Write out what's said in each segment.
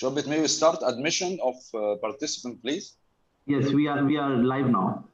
Shobit, may we start admission of participant, please? Yes, we are live now.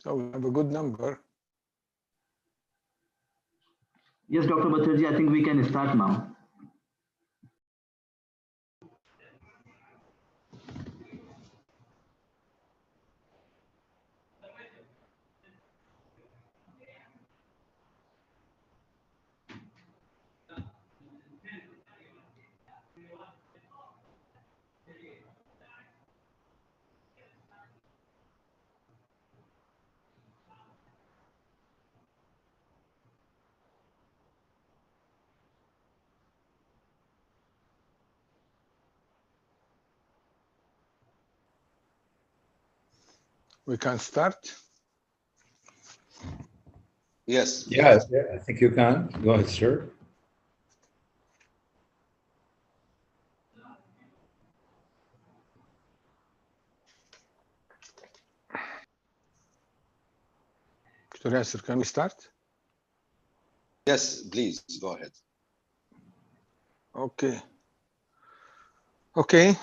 So we have a good number. Yes, Dr. Batterjee, I think we can start now. We can start. Yes. Yeah, I think you can. Go ahead, sir. Dr. Yasser, can we start? Yes, please go ahead. Okay. Okay.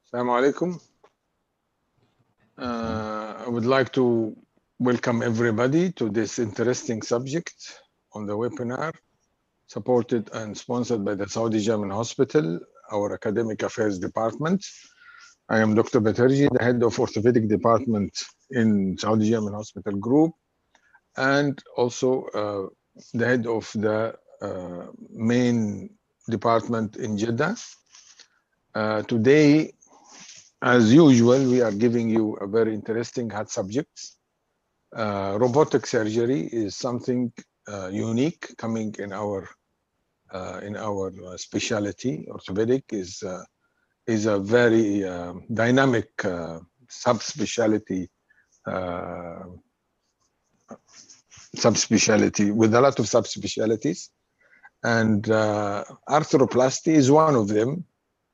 Assalamu alaikum. I would like to welcome everybody to this interesting subject on the webinar, supported and sponsored by the Saudi German Hospital, our Academic Affairs Department. I am Dr. Batterjee, the head of Orthopedic Department in Saudi German Hospital Group, and also the head of the main department in Jeddah. Today, as usual, we are giving you a very interesting hot subject. Robotic surgery is something unique coming in our specialty. Orthopedic is a very dynamic subspecialty with a lot of subspecialties, and arthroplasty is one of them.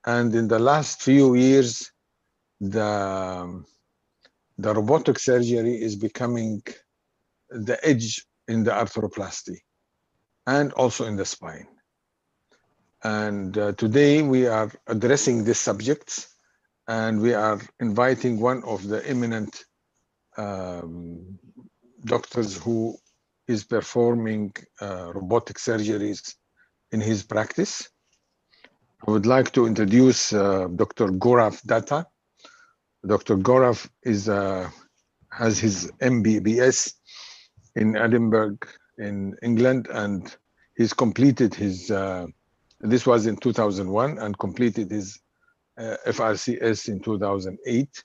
And in the last few years, the robotic surgery is becoming the edge in the arthroplasty and also in the spine. And today we are addressing this subject, and we are inviting one of the eminent doctors who is performing robotic surgeries in his practice. I would like to introduce Dr. Gaurav Datta. Dr. Gaurav has his MBBS in Edinburgh in England, and he's completed his, this was in 2001, and completed his FRCS in 2008.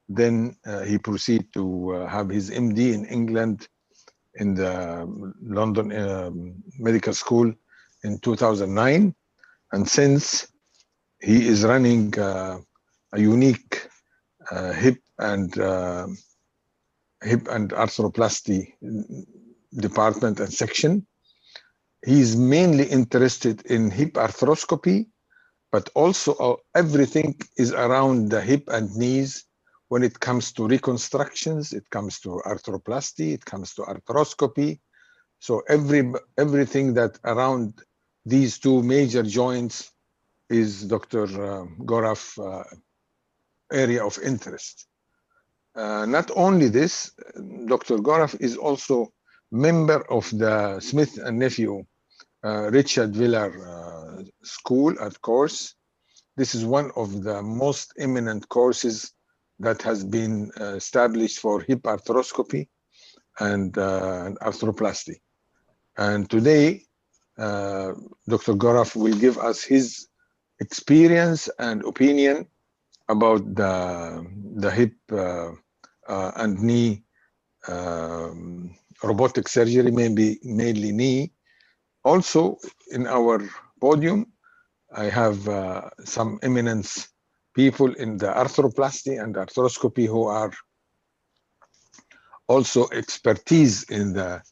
Then he proceeded to have his MD in England in the London Medical School in 2009. And since he is running a unique hip and hip and arthroplasty department and section. He's mainly interested in hip arthroscopy, but also everything is around the hip and knees when it comes to reconstructions, it comes to arthroplasty, it comes to arthroscopy. So everything that around these two major joints is Dr. Goraf area of interest. Not only this, Dr. Goraf is also member of the Smith and Nephew Richard Willer School and course. This is one of the most eminent courses that has been established for hip arthroscopy and arthroplasty. And today, Dr. Goraf will give us his experience and opinion about the hip and knee robotic surgery, maybe mainly knee. Also, in our podium, I have some eminent people in the arthroplasty and arthroscopy who are also expertise in the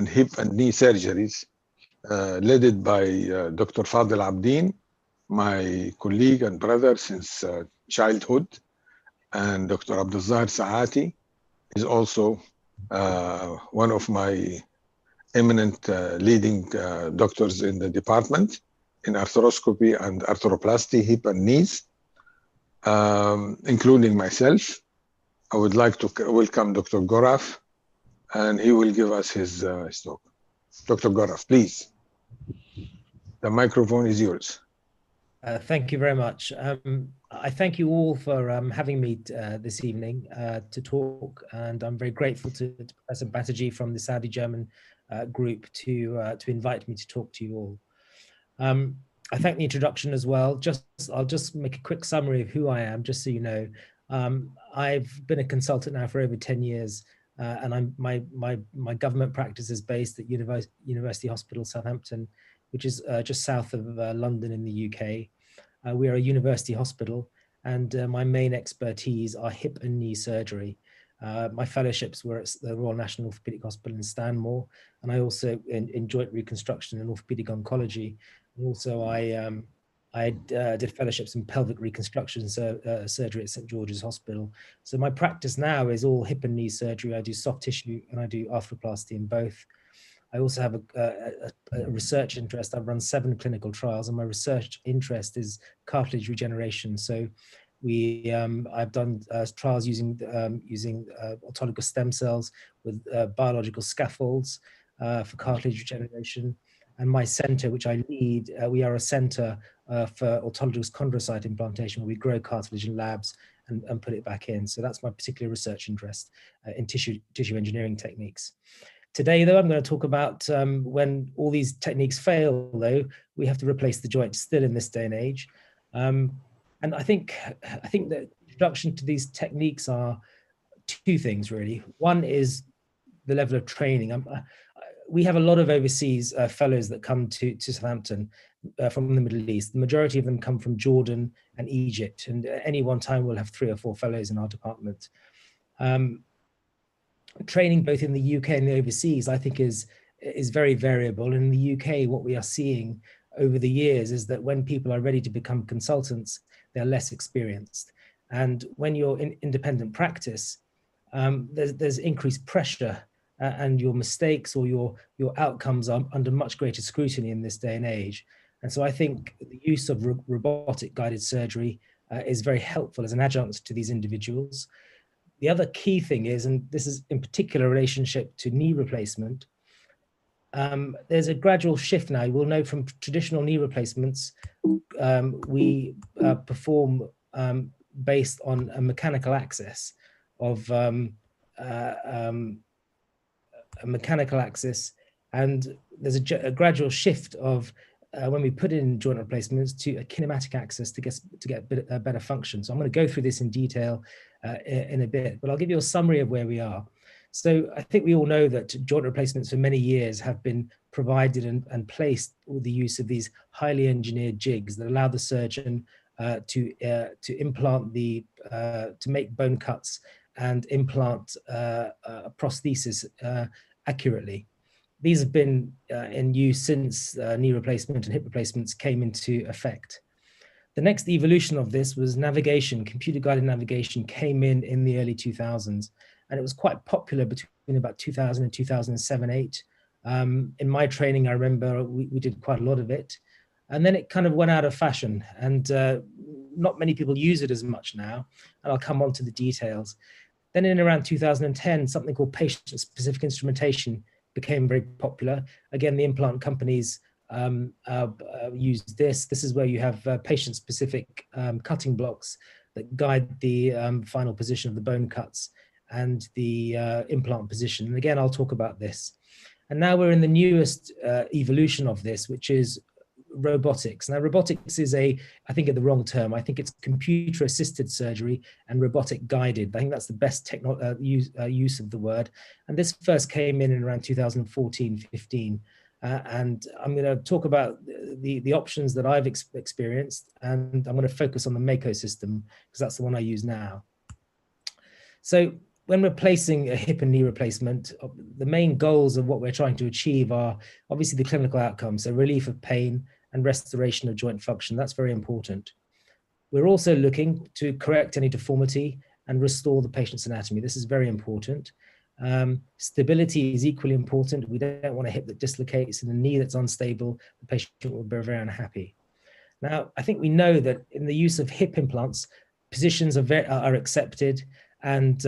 hip and knee surgeries, led by Dr. Fadel Abdin, my colleague and brother since childhood, and Dr. Abdulzahir Saati is also one of my eminent leading doctors in the department in arthroscopy and arthroplasty, hip and knees, including myself. I would like to welcome Dr. Goraf, and he will give us his talk. Dr. Goraf, please. The microphone is yours. Thank you very much. I thank you all for having me this evening to talk, and I'm very grateful to Professor Batterjee from the Saudi-German group to invite me to talk to you all. I thank the introduction as well. I'll just make a quick summary of who I am, just so you know. I've been a consultant now for over 10 years, and my government practice is based at University Hospital Southampton, which is just south of London in the UK. We are a university hospital, and my main expertise are hip and knee surgery. My fellowships were at the Royal National Orthopaedic Hospital in Stanmore, and I also in joint reconstruction and orthopaedic oncology. And also I did fellowships in pelvic reconstruction surgery at St. George's Hospital. So my practice now is all hip and knee surgery. I do soft tissue and I do arthroplasty in both. I also have a research interest. I've run 7 clinical trials, and my research interest is cartilage regeneration. So I've done trials using autologous stem cells with biological scaffolds for cartilage regeneration. And my center, which I lead, we are a center for autologous chondrocyte implantation, where we grow cartilage in labs and put it back in. So that's my particular research interest in tissue engineering techniques. Today, though, I'm going to talk about when all these techniques fail, though, we have to replace the joint still in this day and age. And I think the introduction to these techniques are 2 things, really. One is the level of training. We have a lot of overseas fellows that come to Southampton from the Middle East. The majority of them come from Jordan and Egypt, and at any one time we'll have 3 or 4 fellows in our department. Training both in the UK and the overseas, I think, is very variable. In the UK, what we are seeing over the years is that when people are ready to become consultants, they're less experienced. And when you're in independent practice, there's increased pressure, and your mistakes or your outcomes are under much greater scrutiny in this day and age. And so I think the use of robotic guided surgery is very helpful as an adjunct to these individuals. The other key thing is, and this is in particular relationship to knee replacement, there's a gradual shift now. You will know from traditional knee replacements, we perform based on a mechanical access of and there's a gradual shift of when we put in joint replacements to a kinematic access to get a better function. So I'm going to go through this in detail in a bit, but I'll give you a summary of where we are. So I think we all know that joint replacements for many years have been provided and placed with the use of these highly engineered jigs that allow the surgeon to implant to make bone cuts and implant prosthesis accurately. These have been in use since knee replacement and hip replacements came into effect. The next evolution of this was navigation. Computer-guided navigation came in the early 2000s, and it was quite popular between about 2000 and 2007-8. In my training, I remember we did quite a lot of it, and then it kind of went out of fashion, and not many people use it as much now, and I'll come on to the details. Then in around 2010, something called patient-specific instrumentation became very popular. Again, the implant companies use this. This is where you have patient-specific cutting blocks that guide the final position of the bone cuts and the implant position. And again, I'll talk about this. And now we're in the newest evolution of this, which is robotics. Now, robotics is I think the wrong term. I think it's computer-assisted surgery and robotic guided. I think that's the best use of the word. And this first came in around 2014-15. And I'm going to talk about the options that I've experienced, and I'm going to focus on the MAKO system because that's the one I use now. So when we're placing a hip and knee replacement, the main goals of what we're trying to achieve are obviously the clinical outcomes, so relief of pain and restoration of joint function. That's very important. We're also looking to correct any deformity and restore the patient's anatomy. This is very important. Stability is equally important. We don't want a hip that dislocates and a knee that's unstable. The patient will be very unhappy. Now, I think we know that in the use of hip implants, positions are accepted, and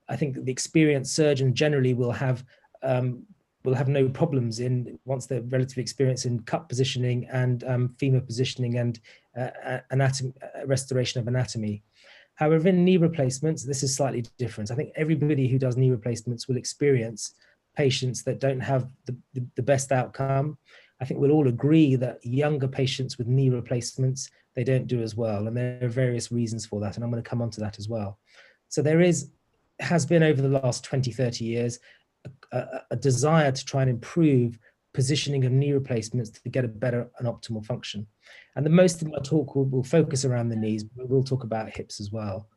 I think the experienced surgeon generally will have no problems once they're relatively experienced in cut positioning and femur positioning and restoration of anatomy. However, in knee replacements, this is slightly different. I think everybody who does knee replacements will experience patients that don't have the best outcome. I think we'll all agree that younger patients with knee replacements, they don't do as well. And there are various reasons for that. And I'm going to come on to that as well. So there has been over the last 20, 30 years, a desire to try and improve positioning of knee replacements to get a better and optimal function. And the most of my talk will focus around the knees, but we'll talk about hips as well.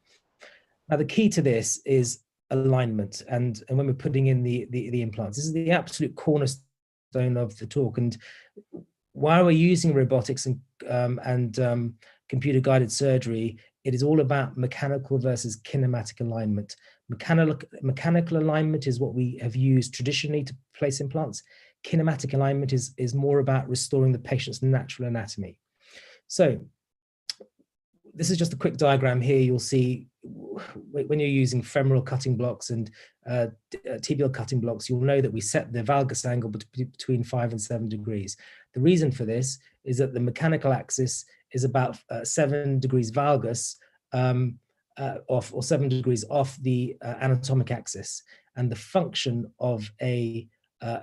Now, the key to this is alignment. And when we're putting in the implants, this is the absolute cornerstone of the talk. And while we're using robotics and computer-guided surgery, it is all about mechanical versus kinematic alignment. Mechanical alignment is what we have used traditionally to place implants. Kinematic alignment is more about restoring the patient's natural anatomy. So this is just a quick diagram here. You'll see when you're using femoral cutting blocks and tibial cutting blocks, you'll know that we set the valgus angle between 5 and 7 degrees. The reason for this is that the mechanical axis is about 7 degrees valgus off, or 7 degrees off the anatomic axis. And the function of a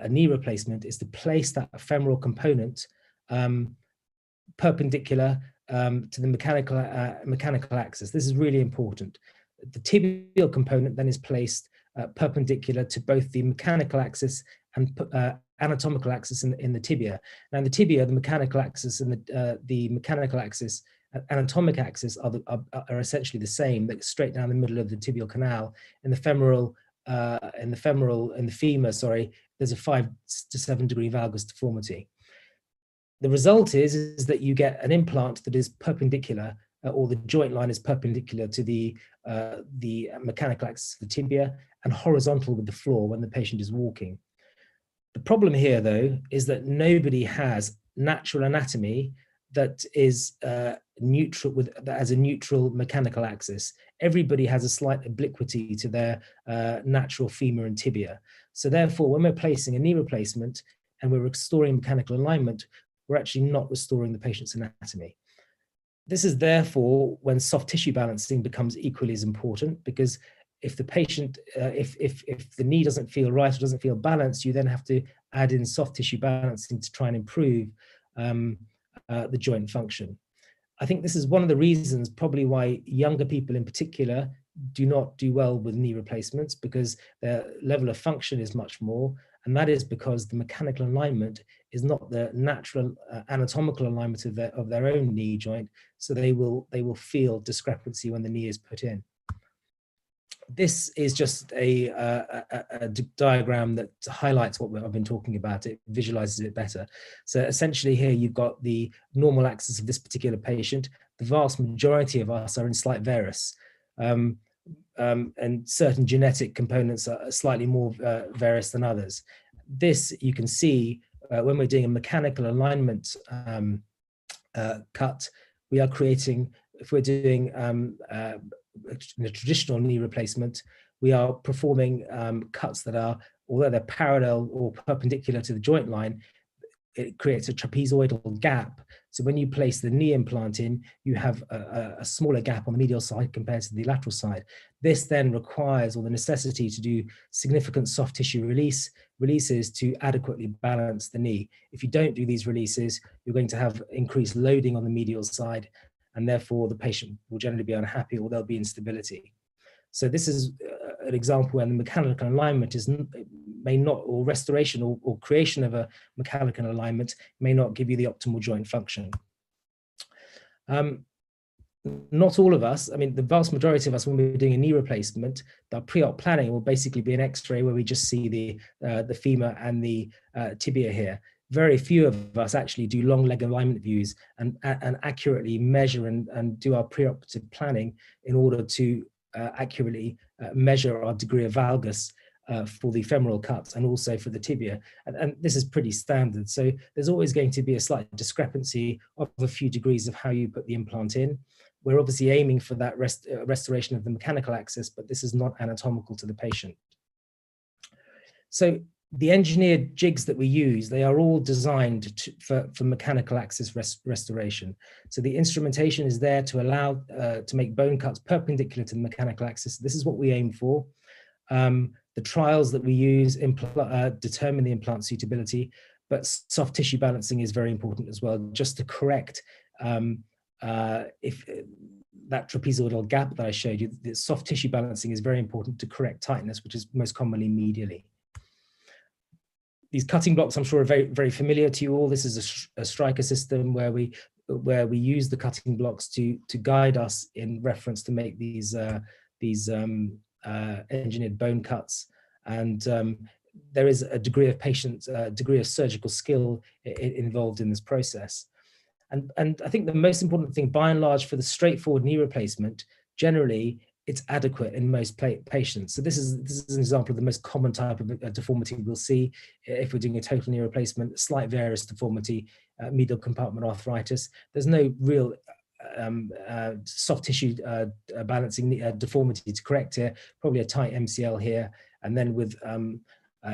knee replacement is to place that femoral component perpendicular to the mechanical axis. This is really important. The tibial component then is placed perpendicular to both the mechanical axis and anatomical axis in the tibia. Now, in the tibia, the mechanical axis and the mechanical axis, anatomic axis are essentially the same. They're straight down the middle of the tibial canal. In the femur, sorry, there's a 5 to 7 degree valgus deformity. The result is that you get an implant that is perpendicular, or the joint line is perpendicular to the mechanical axis of the tibia and horizontal with the floor when the patient is walking. The problem here, though, is that nobody has natural anatomy that is neutral, that has a neutral mechanical axis. Everybody has a slight obliquity to their natural femur and tibia. So therefore, when we're placing a knee replacement and we're restoring mechanical alignment, we're actually not restoring the patient's anatomy. This is therefore when soft tissue balancing becomes equally as important, because if the patient, if the knee doesn't feel right or doesn't feel balanced, you then have to add in soft tissue balancing to try and improve the joint function. I think this is one of the reasons probably why younger people in particular do not do well with knee replacements, because their level of function is much more, and that is because the mechanical alignment is not the natural anatomical alignment of their own knee joint, so they will feel discrepancy when the knee is put in. This is just a diagram that highlights what I've been talking about. It visualizes it better. So essentially here you've got the normal axis of this particular patient. The vast majority of us are in slight varus. And certain genetic components are slightly more varus than others. This you can see when we're doing a mechanical alignment cut, we are creating, if we're doing in a traditional knee replacement, we are performing cuts that are, although they're parallel or perpendicular to the joint line, it creates a trapezoidal gap. So when you place the knee implant in, you have a smaller gap on the medial side compared to the lateral side. This then requires, or the necessity to do significant soft tissue releases to adequately balance the knee. If you don't do these releases, you're going to have increased loading on the medial side, and therefore the patient will generally be unhappy or there'll be instability. So this is an example where the mechanical alignment may not, or restoration or creation of a mechanical alignment may not give you the optimal joint function. Not all of us, I mean, the vast majority of us, when we're doing a knee replacement, the pre-op planning will basically be an X-ray where we just see the femur and the tibia here. Very few of us actually do long leg alignment views and accurately measure and do our preoperative planning in order to accurately measure our degree of valgus for the femoral cuts and also for the tibia. And this is pretty standard. So there's always going to be a slight discrepancy of a few degrees of how you put the implant in. We're obviously aiming for that restoration of the mechanical axis, but this is not anatomical to the patient. So the engineered jigs that we use, they are all designed for mechanical axis restoration. So the instrumentation is there to allow to make bone cuts perpendicular to the mechanical axis. This is what we aim for. The trials that we use determine the implant suitability, but soft tissue balancing is very important as well, just to correct if that trapezoidal gap that I showed you. The soft tissue balancing is very important to correct tightness, which is most commonly medially. These cutting blocks, I'm sure, are very, very familiar to you all. This is a striker system where we use the cutting blocks to guide us in reference to make these engineered bone cuts. And there is a degree of surgical skill involved in this process. And I think the most important thing, by and large, for the straightforward knee replacement, generally, it's adequate in most patients. So this is an example of the most common type of deformity we'll see if we're doing a total knee replacement: slight varus deformity, medial compartment arthritis. There's no real soft tissue balancing deformity to correct here, probably a tight MCL here, and then with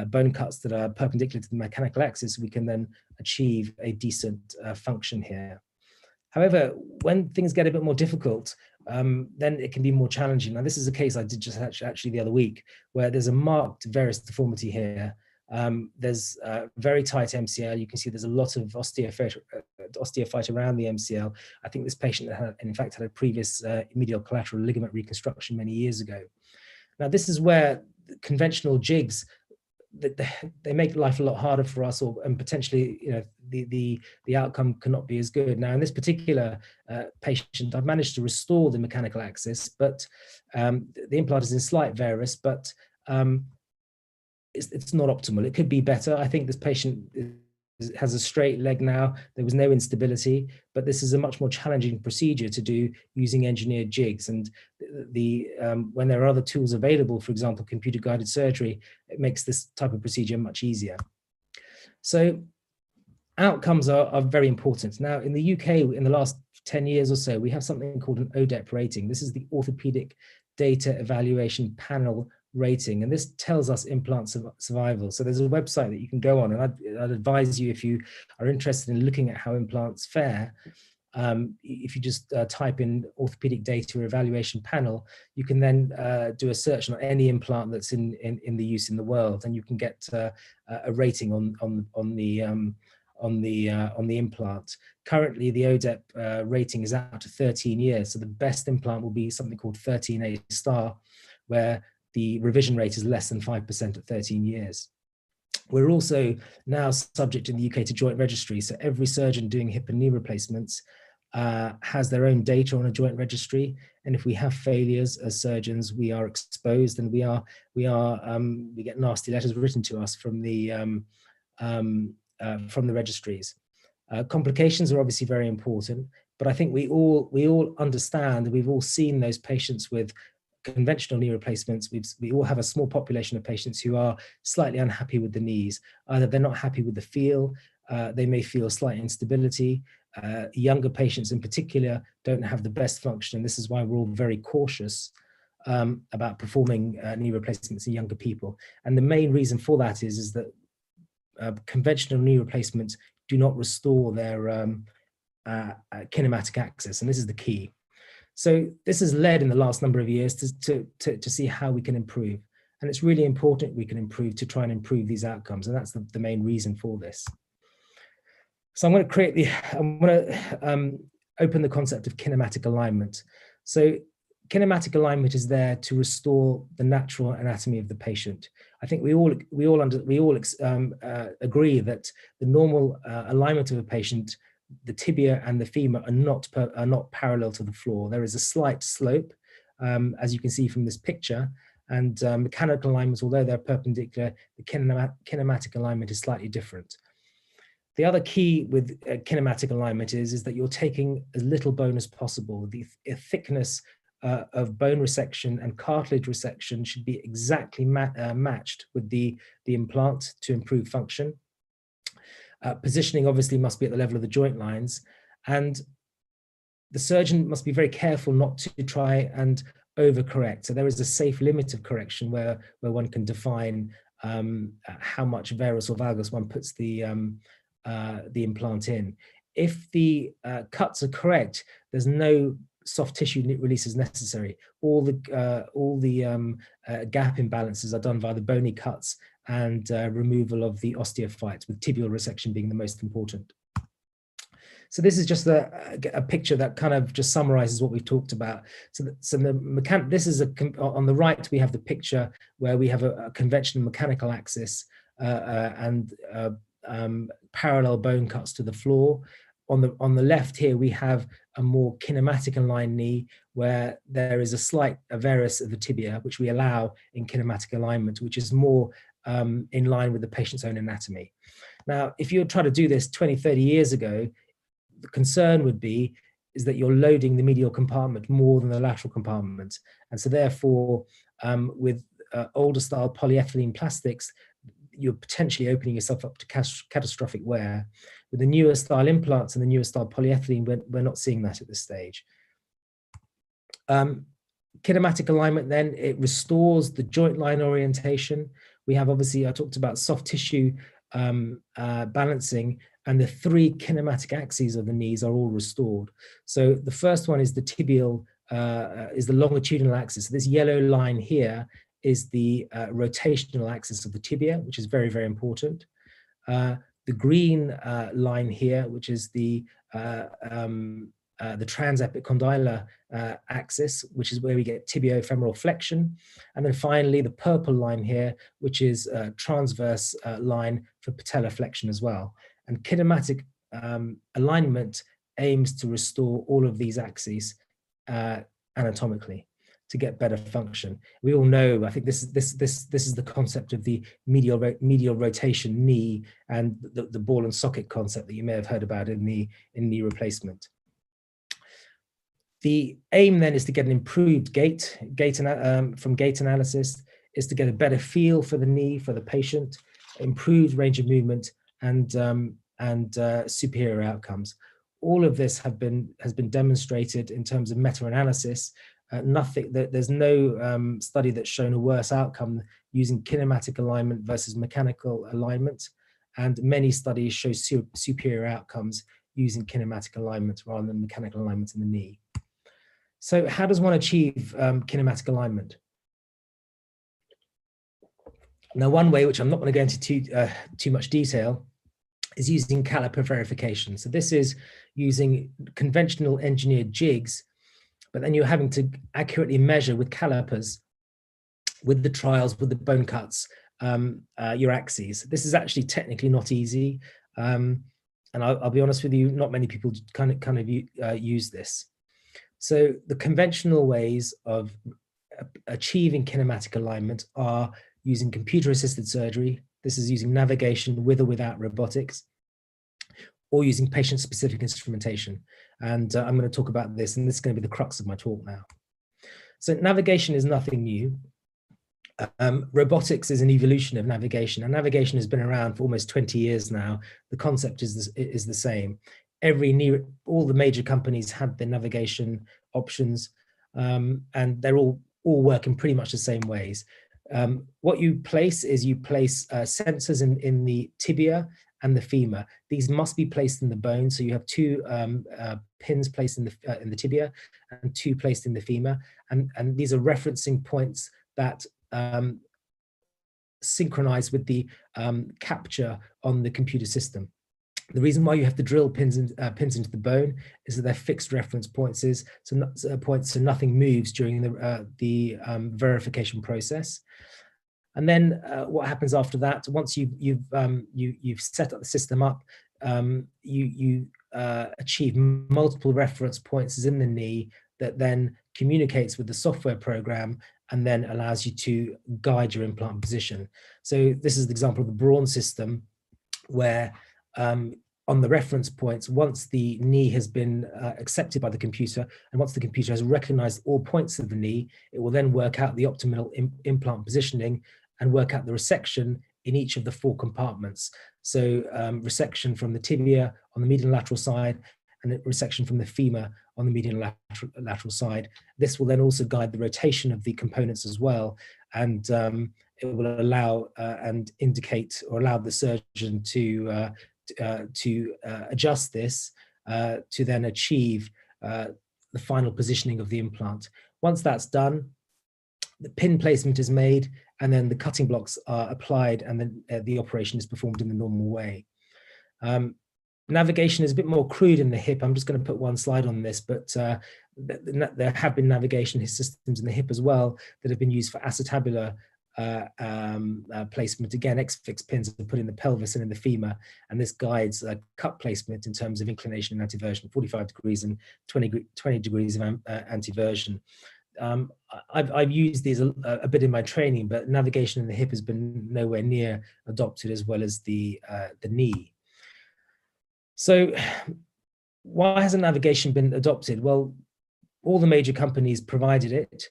bone cuts that are perpendicular to the mechanical axis, we can then achieve a decent function here. However, when things get a bit more difficult, then it can be more challenging. Now, this is a case I did just actually the other week, where there's a marked varus deformity here. There's a very tight MCL. You can see there's a lot of osteophyte around the MCL. I think this patient had, in fact, had a previous medial collateral ligament reconstruction many years ago. Now, this is where conventional jigs, they make life a lot harder for us, and potentially, you know, the outcome cannot be as good. Now, in this particular patient, I've managed to restore the mechanical axis, but the implant is in slight varus, but it's not optimal. It could be better. I think this patient has a straight leg now. There was no instability, but this is a much more challenging procedure to do using engineered jigs. And when there are other tools available, for example, computer-guided surgery, it makes this type of procedure much easier. So outcomes are very important. Now, in the UK, in the last 10 years or so, we have something called an ODEP rating. This is the Orthopedic Data Evaluation Panel rating, and this tells us implant survival. So there's a website that you can go on, and I'd advise you, if you are interested in looking at how implants fare, if you just type in Orthopedic Data Evaluation Panel, you can then do a search on any implant that's in the use in the world, and you can get a rating on the implant. Currently, the ODEP rating is out to 13 years. So the best implant will be something called 13A star, where the revision rate is less than 5% at 13 years. We're also now subject in the UK to joint registry. So every surgeon doing hip and knee replacements has their own data on a joint registry, and if we have failures as surgeons, we are exposed, and we get nasty letters written to us from the registries. Complications are obviously very important, but I think we all understand, we've all seen those patients with conventional knee replacements. We all have a small population of patients who are slightly unhappy with the knees. Either they're not happy with the feel, they may feel slight instability. Younger patients in particular don't have the best function, and this is why we're all very cautious about performing knee replacements in younger people. And the main reason for that is that conventional knee replacements do not restore their kinematic axis, and this is the key. So this has led in the last number of years to see how we can improve. And it's really important we can improve to try and improve these outcomes. And that's the main reason for this. So I'm going to open the concept of kinematic alignment. So kinematic alignment is there to restore the natural anatomy of the patient. I think we all agree that the normal alignment of a patient, the tibia and the femur are not parallel to the floor. There is a slight slope, as you can see from this picture, and mechanical alignments, although they're perpendicular, the kinematic alignment is slightly different. The other key with kinematic alignment is that you're taking as little bone as possible. The thickness of bone resection and cartilage resection should be exactly matched with the implant to improve function. Positioning obviously must be at the level of the joint lines, and the surgeon must be very careful not to try and overcorrect. So there is a safe limit of correction where one can define how much varus or valgus one puts the implant in. If the cuts are correct, there's no soft tissue release is necessary. All the gap imbalances are done via the bony cuts and removal of the osteophytes, with tibial resection being the most important. So this is just a picture that kind of just summarizes what we've talked about. So this is on the right, we have the picture where we have a conventional mechanical axis and parallel bone cuts to the floor. On the left here, we have a more kinematic aligned knee where there is a slight varus of the tibia, which we allow in kinematic alignment, which is more in line with the patient's own anatomy. Now, if you try to do this 20, 30 years ago, the concern would be is that you're loading the medial compartment more than the lateral compartment. And so therefore, with older style polyethylene plastics, you're potentially opening yourself up to catastrophic wear. With the newer style implants and the newer style polyethylene, we're not seeing that at this stage. Kinematic alignment then, it restores the joint line orientation. We have obviously, I talked about soft tissue balancing, and the three kinematic axes of the knees are all restored. So the first one is the tibial, is the longitudinal axis. So this yellow line here is the rotational axis of the tibia, which is very, very important. The green line here, which is the transepicondylar axis, which is where we get tibiofemoral flexion. And then finally, the purple line here, which is a transverse line for patellar flexion as well. And kinematic alignment aims to restore all of these axes anatomically to get better function. We all know, I think this is the concept of the medial rotation knee and the ball and socket concept that you may have heard about in knee replacement. The aim then is to get an improved from gait analysis, is to get a better feel for the knee for the patient, improved range of movement, and superior outcomes. All of this has been demonstrated in terms of meta-analysis. There's no study that's shown a worse outcome using kinematic alignment versus mechanical alignment, and many studies show superior outcomes using kinematic alignment rather than mechanical alignment in the knee. So how does one achieve kinematic alignment? Now, one way, which I'm not going to go into too much detail, is using caliper verification. So this is using conventional engineered jigs, but then you're having to accurately measure with calipers, with the trials, with the bone cuts, your axes. This is actually technically not easy. And I'll be honest with you, not many people use this. So the conventional ways of achieving kinematic alignment are using computer-assisted surgery. This is using navigation with or without robotics, or using patient-specific instrumentation. And I'm going to talk about this, and this is going to be the crux of my talk now. So navigation is nothing new. Robotics is an evolution of navigation, and navigation has been around for almost 20 years now. The concept is the same. All the major companies had the navigation options, and they're all work in pretty much the same ways. What you place is you place sensors in the tibia and the femur. These must be placed in the bone, so you have two pins placed in the tibia and two placed in the femur, and these are referencing points that synchronize with the capture on the computer system. The reason why you have to drill pins into the bone is that they're fixed reference points, so nothing moves during the verification process. And then what happens after that? Once you've set up the system up, you achieve multiple reference points in the knee that then communicates with the software program and then allows you to guide your implant position. So this is the example of the Braun system, where on the reference points, once the knee has been accepted by the computer, and once the computer has recognized all points of the knee, it will then work out the optimal implant positioning and work out the resection in each of the 4 compartments. So resection from the tibia on the median lateral side, and resection from the femur on the median lateral side. This will then also guide the rotation of the components as well, and it will allow and indicate or allow the surgeon to adjust this to then achieve the final positioning of the implant. Once that's done, the pin placement is made, and then the cutting blocks are applied, and then the operation is performed in the normal way. Navigation is a bit more crude in the hip. I'm just going to put one slide on this, but there have been navigation systems in the hip as well that have been used for acetabular placement. Again, X-fix pins are put in the pelvis and in the femur, and this guides cut placement in terms of inclination and antiversion, 45 degrees and 20 degrees of antiversion. I've used these a bit in my training, but navigation in the hip has been nowhere near adopted as well as the knee. So why hasn't navigation been adopted? Well, all the major companies provided it.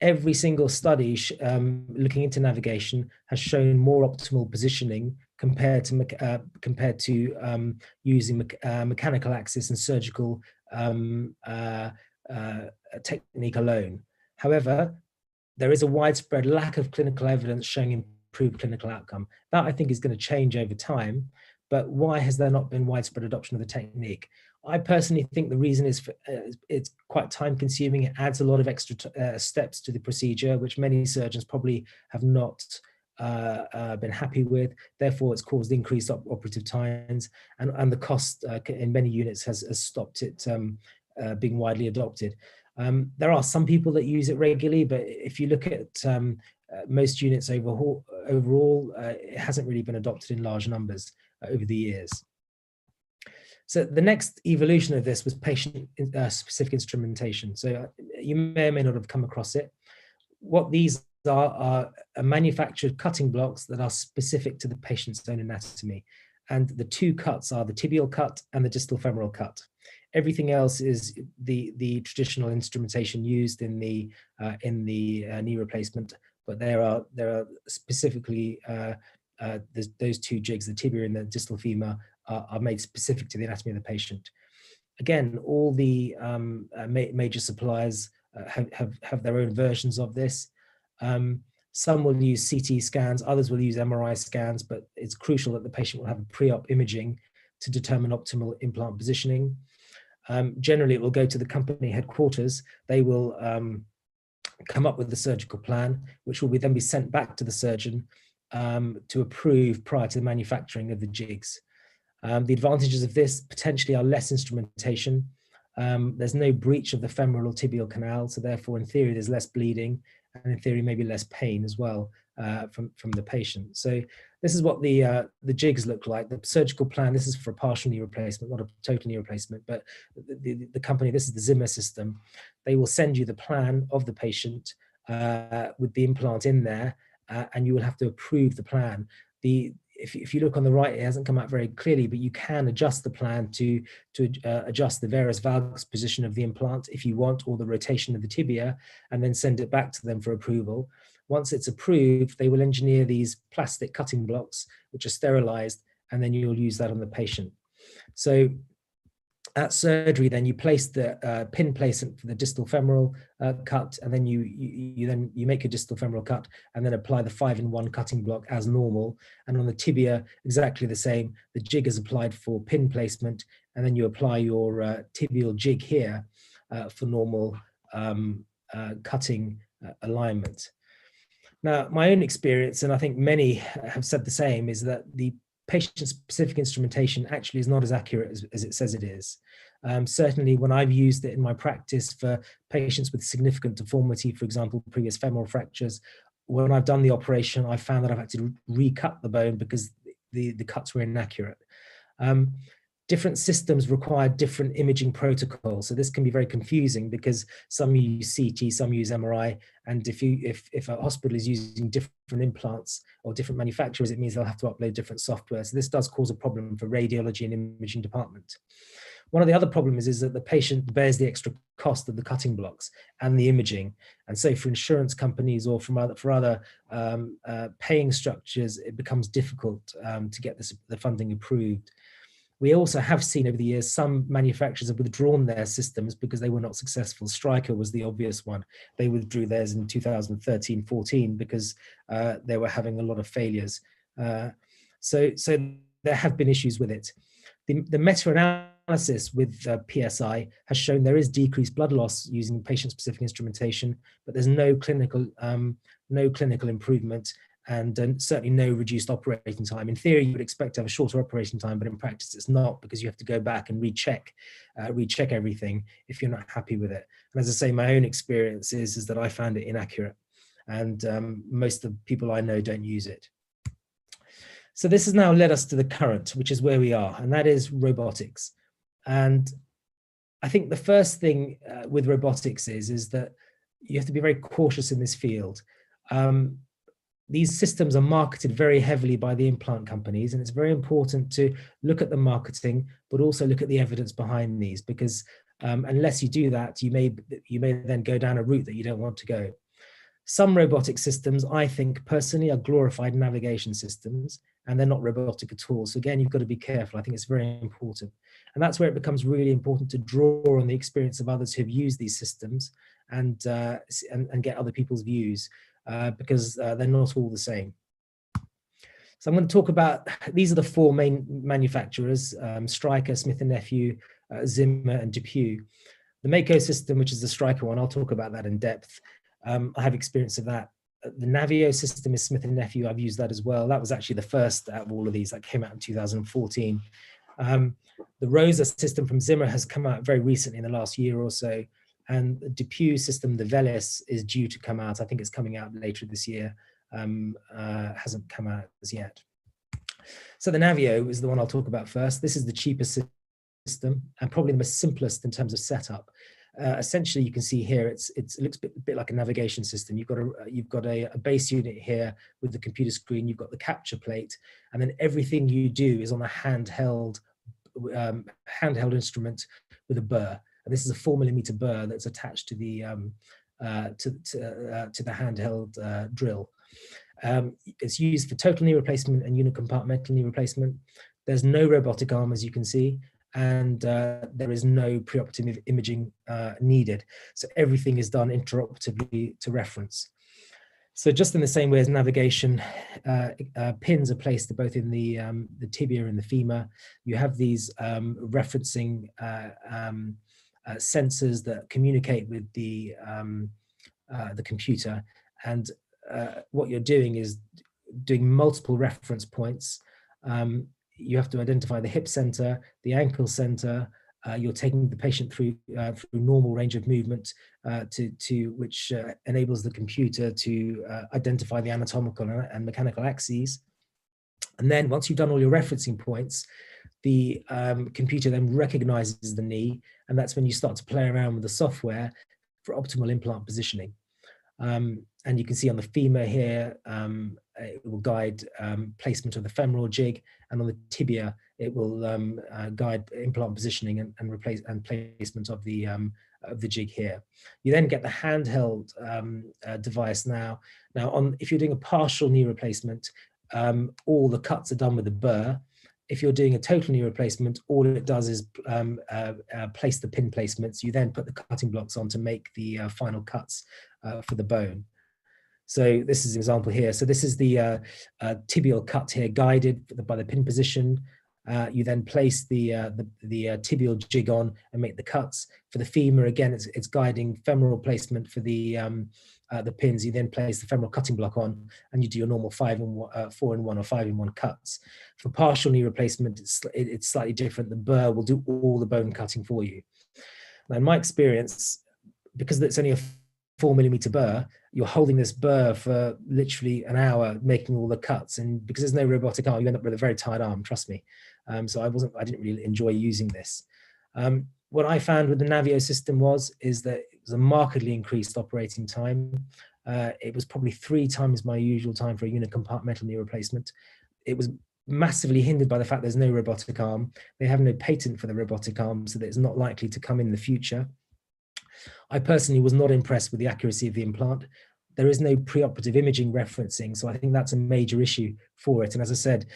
Every single study looking into navigation has shown more optimal positioning compared to using mechanical axis and surgical technique alone. However, there is a widespread lack of clinical evidence showing improved clinical outcome. That, I think, is going to change over time. But why has there not been widespread adoption of the technique? I personally think the reason is it's quite time consuming. It adds a lot of extra steps to the procedure, which many surgeons probably have not been happy with. Therefore, it's caused increased operative times, and the cost in many units has stopped it being widely adopted. There are some people that use it regularly, but if you look at most units overall, it hasn't really been adopted in large numbers over the years. So the next evolution of this was patient-specific instrumentation. So you may or may not have come across it. What these are manufactured cutting blocks that are specific to the patient's own anatomy. And the 2 cuts are the tibial cut and the distal femoral cut. Everything else is the traditional instrumentation used in the knee replacement, but there are specifically those 2 jigs, the tibia and the distal femur, are made specific to the anatomy of the patient. Again, all the major suppliers have their own versions of this. Some will use CT scans, others will use MRI scans, but it's crucial that the patient will have a pre-op imaging to determine optimal implant positioning. Generally, it will go to the company headquarters. They will come up with the surgical plan, which will then be sent back to the surgeon to approve prior to the manufacturing of the jigs. The advantages of this potentially are less instrumentation. There's no breach of the femoral or tibial canal, so therefore, in theory, there's less bleeding, and in theory maybe less pain as well from the patient. So this is what the jigs look like. The surgical plan, this is for a partial knee replacement, not a total knee replacement, but the company, this is the Zimmer system. They will send you the plan of the patient with the implant in there, and you will have to approve the plan. If you look on the right, it hasn't come out very clearly, but you can adjust the plan to adjust the varus valgus position of the implant if you want, or the rotation of the tibia, and then send it back to them for approval. Once it's approved, they will engineer these plastic cutting blocks, which are sterilized, and then you'll use that on the patient. So at surgery, then you place the pin placement for the distal femoral cut, and then you make a distal femoral cut, and then apply the 5-in-1 cutting block as normal. And on the tibia, exactly the same. The jig is applied for pin placement, and then you apply your tibial jig here for normal cutting alignment. Now, my own experience, and I think many have said the same, is that the patient-specific instrumentation actually is not as accurate as it says it is. Certainly when I've used it in my practice for patients with significant deformity, for example, previous femoral fractures, when I've done the operation, I've found that I've had to recut the bone because the cuts were inaccurate. Different systems require different imaging protocols. So this can be very confusing because some use CT, some use MRI. And if a hospital is using different implants or different manufacturers, it means they'll have to upload different software. So this does cause a problem for radiology and imaging department. One of the other problems is that the patient bears the extra cost of the cutting blocks and the imaging. And so for insurance companies or for other paying structures, it becomes difficult to get the funding approved. We also have seen over the years some manufacturers have withdrawn their systems because they were not successful. Stryker was the obvious one. They withdrew theirs in 2013-14 because they were having a lot of failures. So there have been issues with it. The meta-analysis with PSI has shown there is decreased blood loss using patient-specific instrumentation, but there's no clinical improvement, and certainly no reduced operating time. In theory, you would expect to have a shorter operating time, but in practice it's not, because you have to go back and recheck everything if you're not happy with it. And as I say, my own experience is that I found it inaccurate, and most of the people I know don't use it. So this has now led us to the current, which is where we are, and that is robotics. And I think the first thing with robotics is that you have to be very cautious in this field. These systems are marketed very heavily by the implant companies, and it's very important to look at the marketing, but also look at the evidence behind these, because unless you do that, you may then go down a route that you don't want to go. Some robotic systems, I think personally, are glorified navigation systems, and they're not robotic at all. So again, you've got to be careful. I think it's very important. And that's where it becomes really important to draw on the experience of others who've used these systems and get other people's views. Because they're not all the same. So I'm going to talk about, these are the four main manufacturers, Stryker, Smith & Nephew, Zimmer, and DePuy. The MAKO system, which is the Stryker one, I'll talk about that in depth. I have experience of that. The Navio system is Smith & Nephew. I've used that as well. That was actually the first out of all of these that came out in 2014. The Rosa system from Zimmer has come out very recently in the last year or so. And the DePuy system, the Velis, is due to come out. I think it's coming out later this year. Hasn't come out as yet. So the Navio is the one I'll talk about first. This is the cheapest system and probably the most simplest in terms of setup. Essentially, you can see here, it looks a bit like a navigation system. You've got a base unit here with the computer screen. You've got the capture plate, and then everything you do is on a handheld instrument with a burr. And this is a 4mm burr that's attached to the handheld drill. It's used for total knee replacement and unicompartmental knee replacement. There's no robotic arm, as you can see, and there is no preoperative imaging needed. So everything is done interoperatively to reference. So just in the same way as navigation, pins are placed both in the tibia and the femur. You have these referencing sensors that communicate with the computer, and what you're doing is doing multiple reference points. You have to identify the hip center, the ankle center, you're taking the patient through normal range of movement which enables the computer to identify the anatomical and mechanical axes. And then once you've done all your referencing points, the computer then recognizes the knee, and that's when you start to play around with the software for optimal implant positioning. And you can see on the femur here, it will guide placement of the femoral jig, and on the tibia, it will guide implant positioning and placement of the jig here. You then get the handheld device now. Now, if you're doing a partial knee replacement, all the cuts are done with a burr. If you're doing a total knee replacement, all it does is place the pin placements. You then put the cutting blocks on to make the final cuts for the bone. So this is an example here. So this is the tibial cut here, guided by the pin position. You then place the tibial jig on and make the cuts. For the femur, again, it's guiding femoral placement for the pins. You then place the femoral cutting block on, and you do your normal 4-in-1 or 5-in-1 cuts. For partial knee replacement, it's slightly different. The burr will do all the bone cutting for you. Now, in my experience, because it's only a 4mm burr, you're holding this burr for literally an hour making all the cuts, and because there's no robotic arm, you end up with a very tired arm, trust me. So I didn't really enjoy using this. What I found with the Navio system is that it was a markedly increased operating time. It was probably 3 times my usual time for a unicompartmental knee replacement. It was massively hindered by the fact there's no robotic arm. They have no patent for the robotic arm, so that it's not likely to come in the future. I personally was not impressed with the accuracy of the implant. There is no preoperative imaging referencing, so I think that's a major issue for it. And as I said,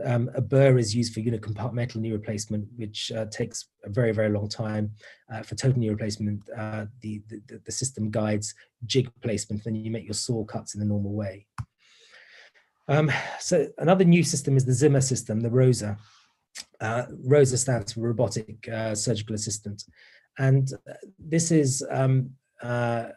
a burr is used for unicompartmental knee replacement, which takes a very, very long time. For total knee replacement, the system guides jig placement, then you make your saw cuts in the normal way. So another new system is the Zimmer system, the ROSA. ROSA stands for Robotic Surgical Assistant. And this is, as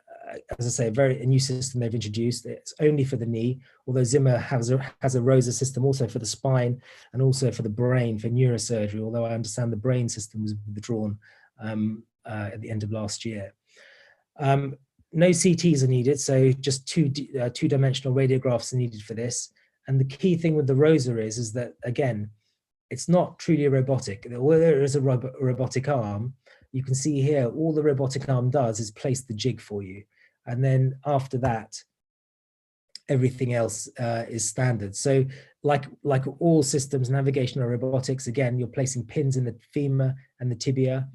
I say, a new system they've introduced. It's only for the knee, although Zimmer has a ROSA system also for the spine and also for the brain, for neurosurgery, although I understand the brain system was withdrawn at the end of last year. No CTs are needed, so just two-dimensional radiographs are needed for this. And the key thing with the ROSA is that, again, it's not truly a robotic. Although there is a robotic arm, you can see here, all the robotic arm does is place the jig for you. And then after that, everything else is standard. So like all systems, navigational robotics, again, you're placing pins in the femur and the tibia.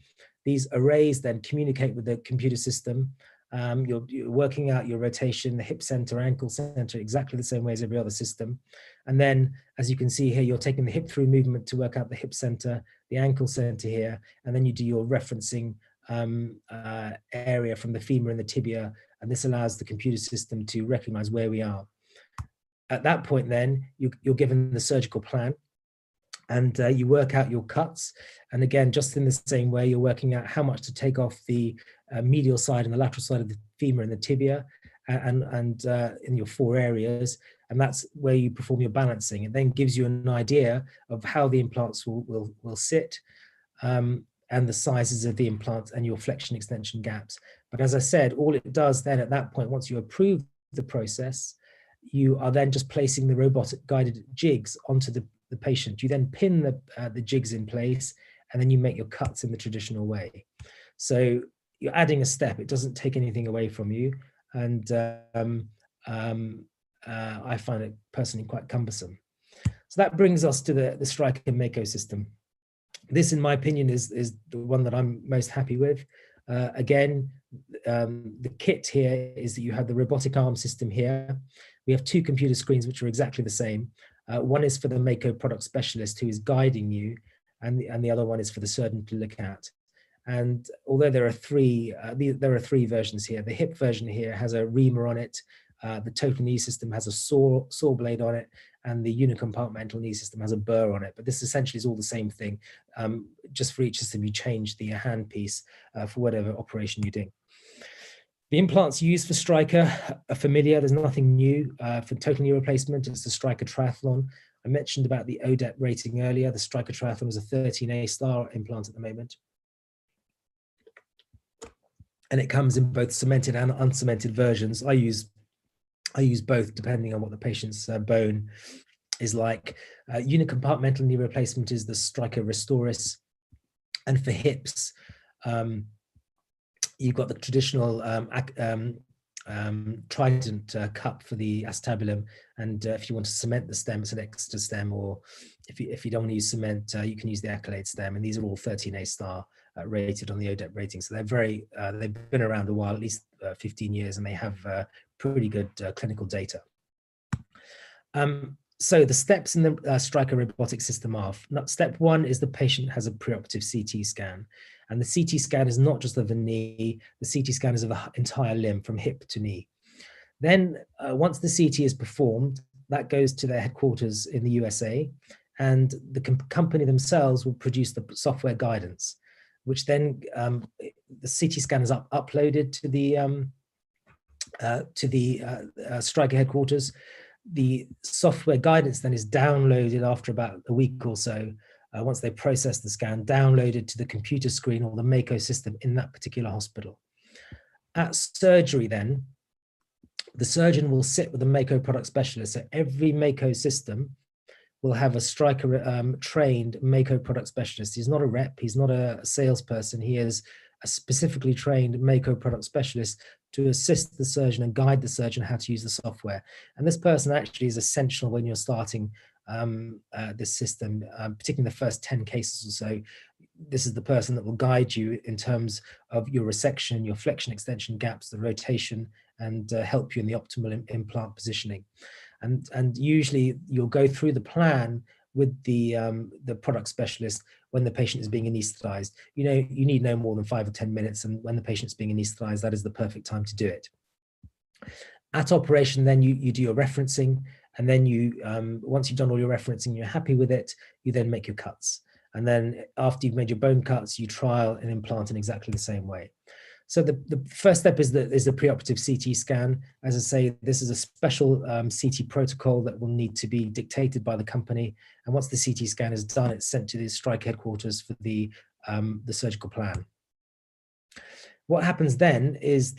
These arrays then communicate with the computer system. You're working out your rotation, the hip center, ankle center, exactly the same way as every other system. And then, as you can see here, you're taking the hip through movement to work out the hip center, the ankle center here, and then you do your referencing area from the femur and the tibia, and this allows the computer system to recognize where we are. At that point then, you're given the surgical plan, and you work out your cuts. And again, just in the same way, you're working out how much to take off the medial side and the lateral side of the femur and the tibia, and in your 4 areas. And that's where you perform your balancing. It then gives you an idea of how the implants will sit, and the sizes of the implants and your flexion extension gaps. But as I said, all it does then at that point, once you approve the process, you are then just placing the robotic guided jigs onto the patient. You then pin the jigs in place, and then you make your cuts in the traditional way. So you're adding a step. It doesn't take anything away from you. And I find it personally quite cumbersome. So that brings us to the Stryker MAKO system. This, in my opinion, is the one that I'm most happy with. Again, the kit here is that you have the robotic arm system here. We have 2 computer screens which are exactly the same. One is for the MAKO product specialist who is guiding you, and the other one is for the surgeon to look at. And although there are 3 versions here, the hip version here has a reamer on it. The total knee system has a saw blade on it, and the unicompartmental knee system has a burr on it. But this essentially is all the same thing. Just for each system, you change the handpiece for whatever operation you're doing. The implants used for Stryker are familiar. There's nothing new. For total knee replacement, it's the Stryker Triathlon. I mentioned about the ODEP rating earlier. The Stryker Triathlon is a 13A star implant at the moment. and it comes in both cemented and uncemented versions. I use both depending on what the patient's bone is like. Unicompartmental knee replacement is the Stryker Restoris, and for hips, you've got the traditional Trident cup for the acetabulum, and if you want to cement the stem, it's an extra stem, or if you don't want to use cement, you can use the Accolade stem, and these are all 13A star rated on the ODEP rating. So they're very, they've been around a while, at least 15 years, and they have pretty good clinical data. So the steps in the Stryker robotic system are, step one is the patient has a preoperative CT scan. And the CT scan is not just of the knee, the CT scan is of the entire limb from hip to knee. Then once the CT is performed, that goes to their headquarters in the USA, and the company themselves will produce the software guidance, which then the CT scan is uploaded to the Stryker headquarters. The software guidance then is downloaded after about a week or so, once they process the scan, downloaded to the computer screen or the MAKO system in that particular hospital. At surgery then, the surgeon will sit with a MAKO product specialist. So every MAKO system will have a Stryker trained MAKO product specialist. He's not a rep, he's not a salesperson, he is a specifically trained MAKO product specialist to assist the surgeon and guide the surgeon how to use the software. And this person actually is essential when you're starting this system, particularly the first 10 cases or so. This is the person that will guide you in terms of your resection, your flexion extension gaps, the rotation, and help you in the optimal implant positioning. And usually you'll go through the plan with the product specialist when the patient is being anesthetized. You know, you need no more than 5 or 10 minutes, and when the patient's being anesthetized, that is the perfect time to do it. At operation, then you do your referencing, and then you once you've done all your referencing, you're happy with it, you then make your cuts. And then after you've made your bone cuts, you trial and implant in exactly the same way. So the first step is the preoperative CT scan. As I say, this is a special CT protocol that will need to be dictated by the company. And once the CT scan is done, it's sent to the Stryker headquarters for the surgical plan. What happens then is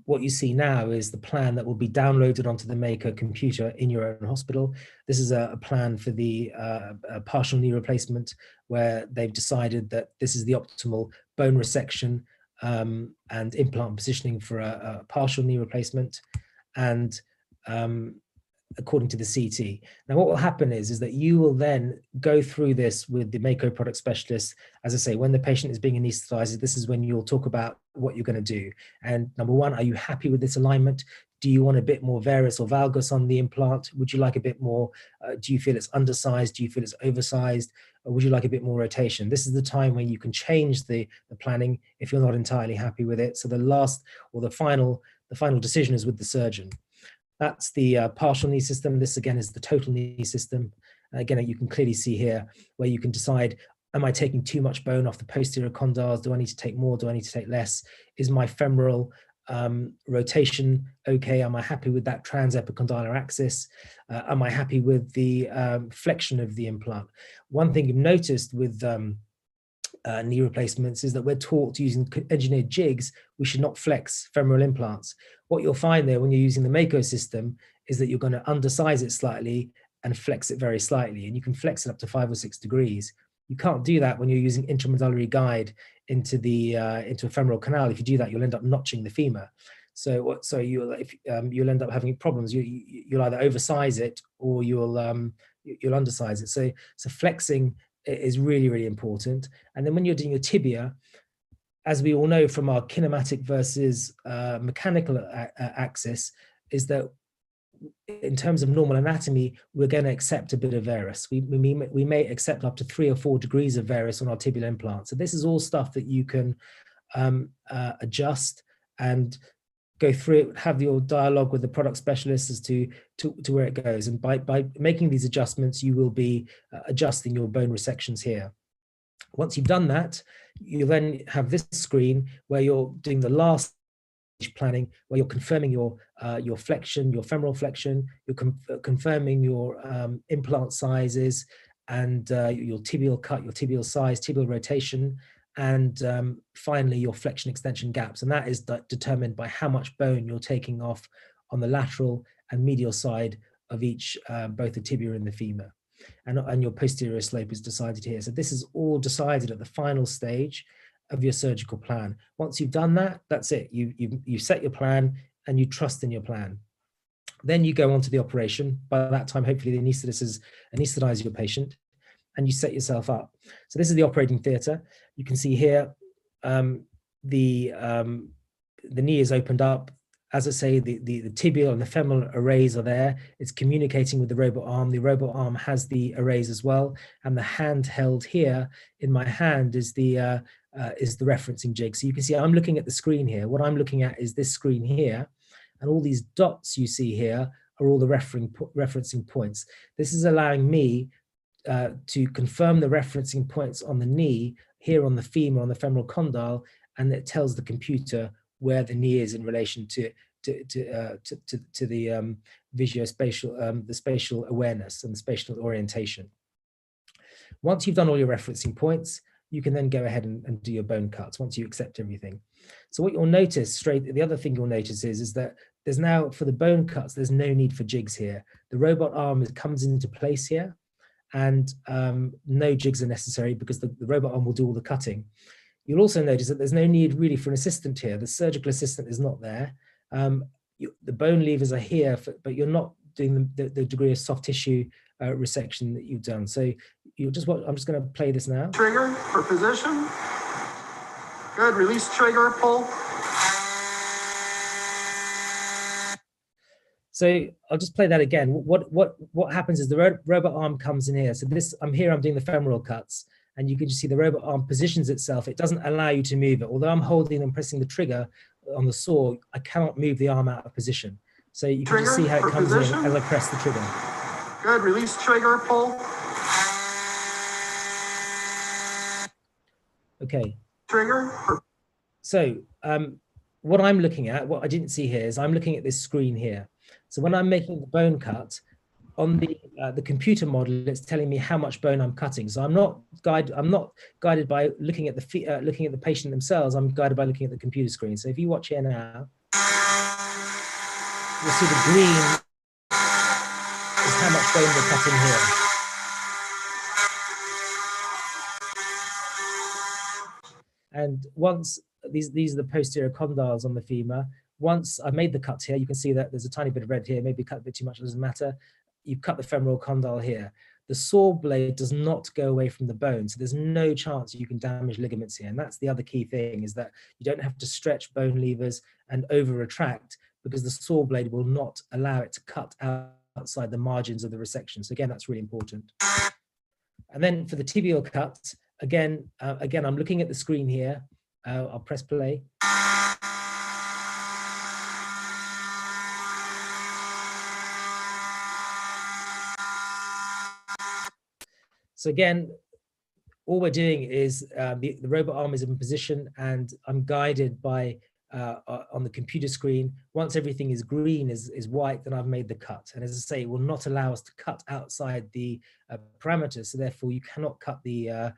what you see now is the plan that will be downloaded onto the MAKO computer in your own hospital. This is a plan for the partial knee replacement, where they've decided that this is the optimal bone resection and implant positioning for a partial knee replacement, and according to the CT. Now, what will happen is that you will then go through this with the MAKO product specialist. As I say, when the patient is being anesthetized, this is when you'll talk about what you're going to do. And number one, are you happy with this alignment? Do you want a bit more varus or valgus on the implant? Would you like a bit more? Do you feel it's undersized? Do you feel it's oversized? Or would you like a bit more rotation? This is the time when you can change the planning if you're not entirely happy with it. So the last or the final decision is with the surgeon. That's the partial knee system. This again is the total knee system. Again, you can clearly see here where you can decide, am I taking too much bone off the posterior condyles? Do I need to take more? Do I need to take less? Is my femoral rotation okay? Am I happy with that transepicondylar axis? Am I happy with the flexion of the implant? One thing you've noticed with knee replacements is that we're taught using engineered jigs, we should not flex femoral implants. What you'll find there when you're using the MAKO system is that you're going to undersize it slightly and flex it very slightly, and you can flex it up to 5 or 6 degrees. You can't do that when you're using intramedullary guide into a femoral canal. If you do that, you'll end up notching the femur. So you'll end up having problems. You'll either oversize it or you'll undersize it. So flexing is really, really important. And then when you're doing your tibia, as we all know from our kinematic versus mechanical axis, is that in terms of normal anatomy, we're going to accept a bit of varus. We may accept up to 3 or 4 degrees of varus on our tibial implant. So this is all stuff that you can adjust and go through it, have your dialogue with the product specialist as to where it goes. And by making these adjustments, you will be adjusting your bone resections here. Once you've done that, you then have this screen where you're doing the last planning, where you're confirming your flexion, your femoral flexion, you're confirming your implant sizes and your tibial cut, your tibial size, tibial rotation, and finally your flexion extension gaps. And that is determined by how much bone you're taking off on the lateral and medial side of each, both the tibia and the femur. And your posterior slope is decided here. So this is all decided at the final stage of your surgical plan. Once you've done that, that's it. You set your plan and you trust in your plan. Then you go on to the operation. By that time, hopefully the anesthetist has anesthetized your patient and you set yourself up. So this is the operating theater. You can see here the knee is opened up. As I say, the tibial and the femoral arrays are there. It's communicating with the robot arm. The robot arm has the arrays as well. And the hand held here in my hand is the referencing jig. So you can see I'm looking at the screen here. What I'm looking at is this screen here. And all these dots you see here are all the referencing points. This is allowing me to confirm the referencing points on the knee, here on the femur, on the femoral condyle, and it tells the computer where the knee is in relation to the visuospatial, the spatial awareness and the spatial orientation. Once you've done all your referencing points, you can then go ahead and do your bone cuts once you accept everything. So what you'll notice the other thing you'll notice is that there's now, for the bone cuts, there's no need for jigs here. The robot arm comes into place here, and no jigs are necessary because the robot arm will do all the cutting. You'll also notice that there's no need really for an assistant here. The surgical assistant is not there. The bone levers are here, but you're not doing the degree of soft tissue resection that you've done. So you'll just watch. I'm just going to play this now. Trigger for position. Good. Release trigger. Pull. So I'll just play that again. What happens is the robot arm comes in here. So I'm doing the femoral cuts, and you can just see the robot arm positions itself. It doesn't allow you to move it. Although I'm holding and pressing the trigger on the saw, I cannot move the arm out of position. So you can just see how it comes in as I press the trigger. Good. Release trigger. Pull. Okay. Trigger. So what I'm looking at, what I didn't see here, is I'm looking at this screen here. So when I'm making the bone cut, on the computer model, it's telling me how much bone I'm cutting. So I'm not guided by looking at the patient themselves. I'm guided by looking at the computer screen. So if you watch here now, you'll see the green is how much bone we're cutting here. And once these are the posterior condyles on the femur. Once I've made the cuts here, you can see that there's a tiny bit of red here, maybe cut a bit too much, it doesn't matter. You've cut the femoral condyle here. The saw blade does not go away from the bone, so there's no chance you can damage ligaments here. And that's the other key thing, is that you don't have to stretch bone levers and over retract, because the saw blade will not allow it to cut outside the margins of the resection. So again, that's really important. And then for the tibial cut, again, I'm looking at the screen here. I'll press play. So again, all we're doing is the robot arm is in position, and I'm guided by on the computer screen. Once everything is green, is white, then I've made the cut. And as I say, it will not allow us to cut outside the parameters. So therefore, you cannot cut the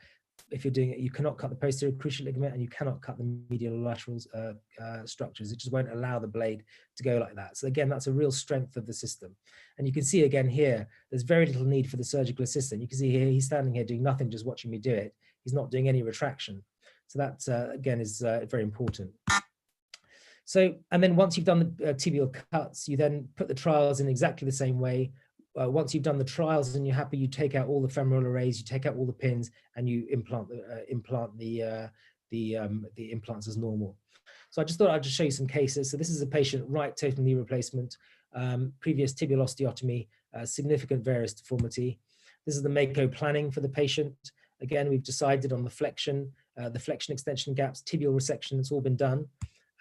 if you're doing it, you cannot cut the posterior cruciate ligament, and you cannot cut the medial lateral structures. It just won't allow the blade to go like that. So again, that's a real strength of the system. And you can see again here, there's very little need for the surgical assistant. You can see here, he's standing here doing nothing, just watching me do it. He's not doing any retraction. So that, again, is very important. So, and then once you've done the tibial cuts, you then put the trials in exactly the same way. Once you've done the trials and you're happy, you take out all the femoral arrays, you take out all the pins, and you implant the implants as normal. So I just thought I'd just show you some cases. So this is a patient, right total knee replacement, previous tibial osteotomy, significant varus deformity. This is the MAKO planning for the patient. Again, we've decided on the flexion extension gaps, tibial resection, it's all been done,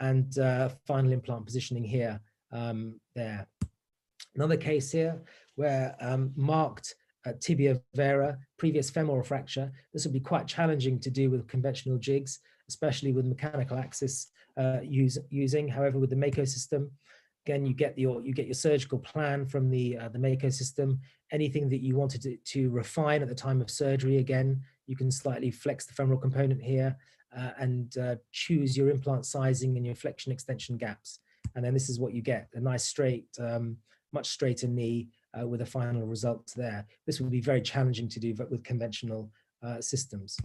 and final implant positioning here, there. Another case here where marked tibia vera, previous femoral fracture. This would be quite challenging to do with conventional jigs, especially with mechanical axis using. However, with the MAKO system, again, you get your surgical plan from the MAKO system. Anything that you wanted to refine at the time of surgery, again, you can slightly flex the femoral component here, and choose your implant sizing and your flexion extension gaps. And then this is what you get, a nice straight, much straighter knee with a final result there. This would be very challenging to do with conventional systems.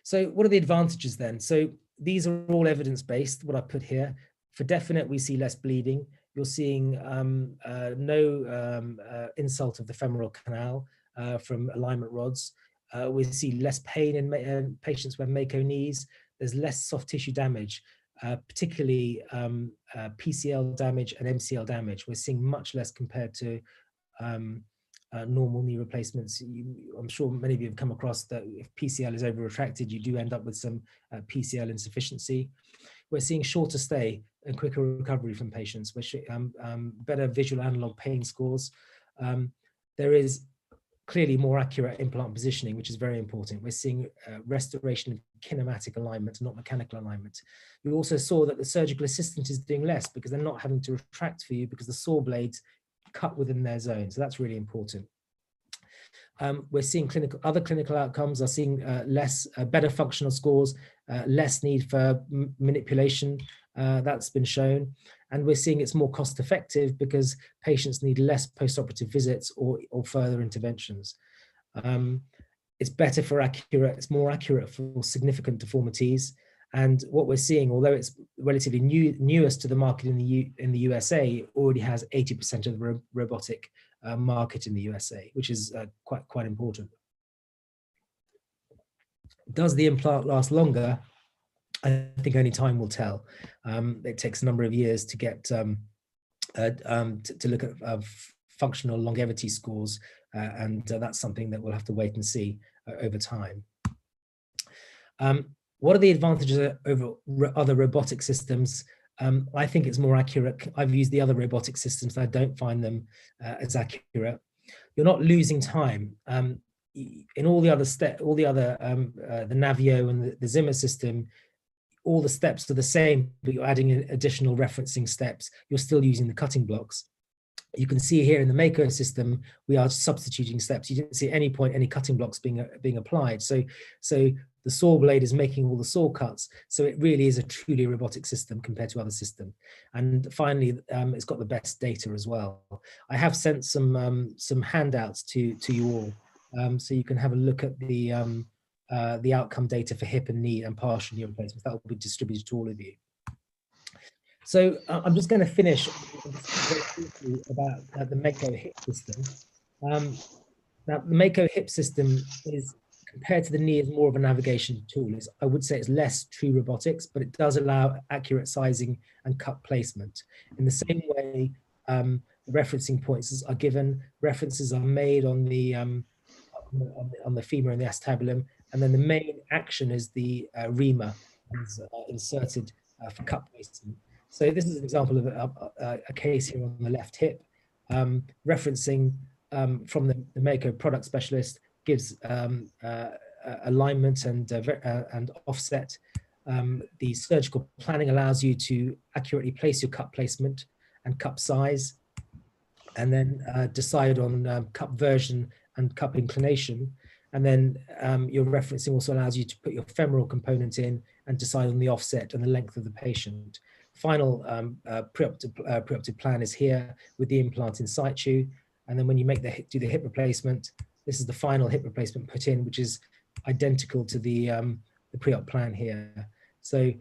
So what are the advantages then? So these are all evidence-based, what I put here. For definite, we see less bleeding. You're seeing no insult of the femoral canal from alignment rods. We see less pain in patients with MAKO knees. There's less soft tissue damage, particularly PCL damage and MCL damage. We're seeing much less compared to normal knee replacements. I'm sure many of you have come across that if PCL is over retracted, you do end up with some PCL insufficiency. We're seeing shorter stay and quicker recovery from patients, which better visual analog pain scores. There is clearly more accurate implant positioning, which is very important. We're seeing restoration of kinematic alignment, not mechanical alignment. We also saw that the surgical assistant is doing less because they're not having to retract for you because the saw blades cut within their zone. So that's really important. We're seeing other clinical outcomes are seeing better functional scores, less need for manipulation. That's been shown. And we're seeing it's more cost effective because patients need less post-operative visits or further interventions. It's better for it's more accurate for significant deformities. And what we're seeing, although it's relatively newest to the market in the USA, it already has 80% of the robotic market in the USA, which is quite important. Does the implant last longer? I think only time will tell. It takes a number of years to get to look at functional longevity scores, and that's something that we'll have to wait and see over time. What are the advantages over other robotic systems? I think it's more accurate. I've used the other robotic systems. I don't find them as accurate. You're not losing time. In all the other the Navio and the Zimmer system, all the steps are the same, but you're adding additional referencing steps. You're still using the cutting blocks. You can see here in the MAKO system, we are substituting steps. You didn't see at any point any cutting blocks being applied. So the saw blade is making all the saw cuts. So it really is a truly robotic system compared to other systems. And finally, it's got the best data as well. I have sent some handouts to you all, so you can have a look at the outcome data for hip and knee and partial knee replacements. That will be distributed to all of you. So I'm just going to finish about the MAKO hip system. Now, the MAKO hip system is, compared to the knee, is more of a navigation tool. I would say it's less true robotics, but it does allow accurate sizing and cut placement. In the same way, the referencing points are given, references are made on the femur and the acetabulum, and then the main action is the reamer is inserted for cut placement. So this is an example of a case here on the left hip. Referencing from the MAKO product specialist gives alignment and offset. The surgical planning allows you to accurately place your cup placement and cup size, and then decide on cup version and cup inclination. And then your referencing also allows you to put your femoral component in and decide on the offset and the length of the patient. Final preoperative plan is here with the implant in situ. And then when you do the hip replacement, this is the final hip replacement put in, which is identical to the pre-op plan here. So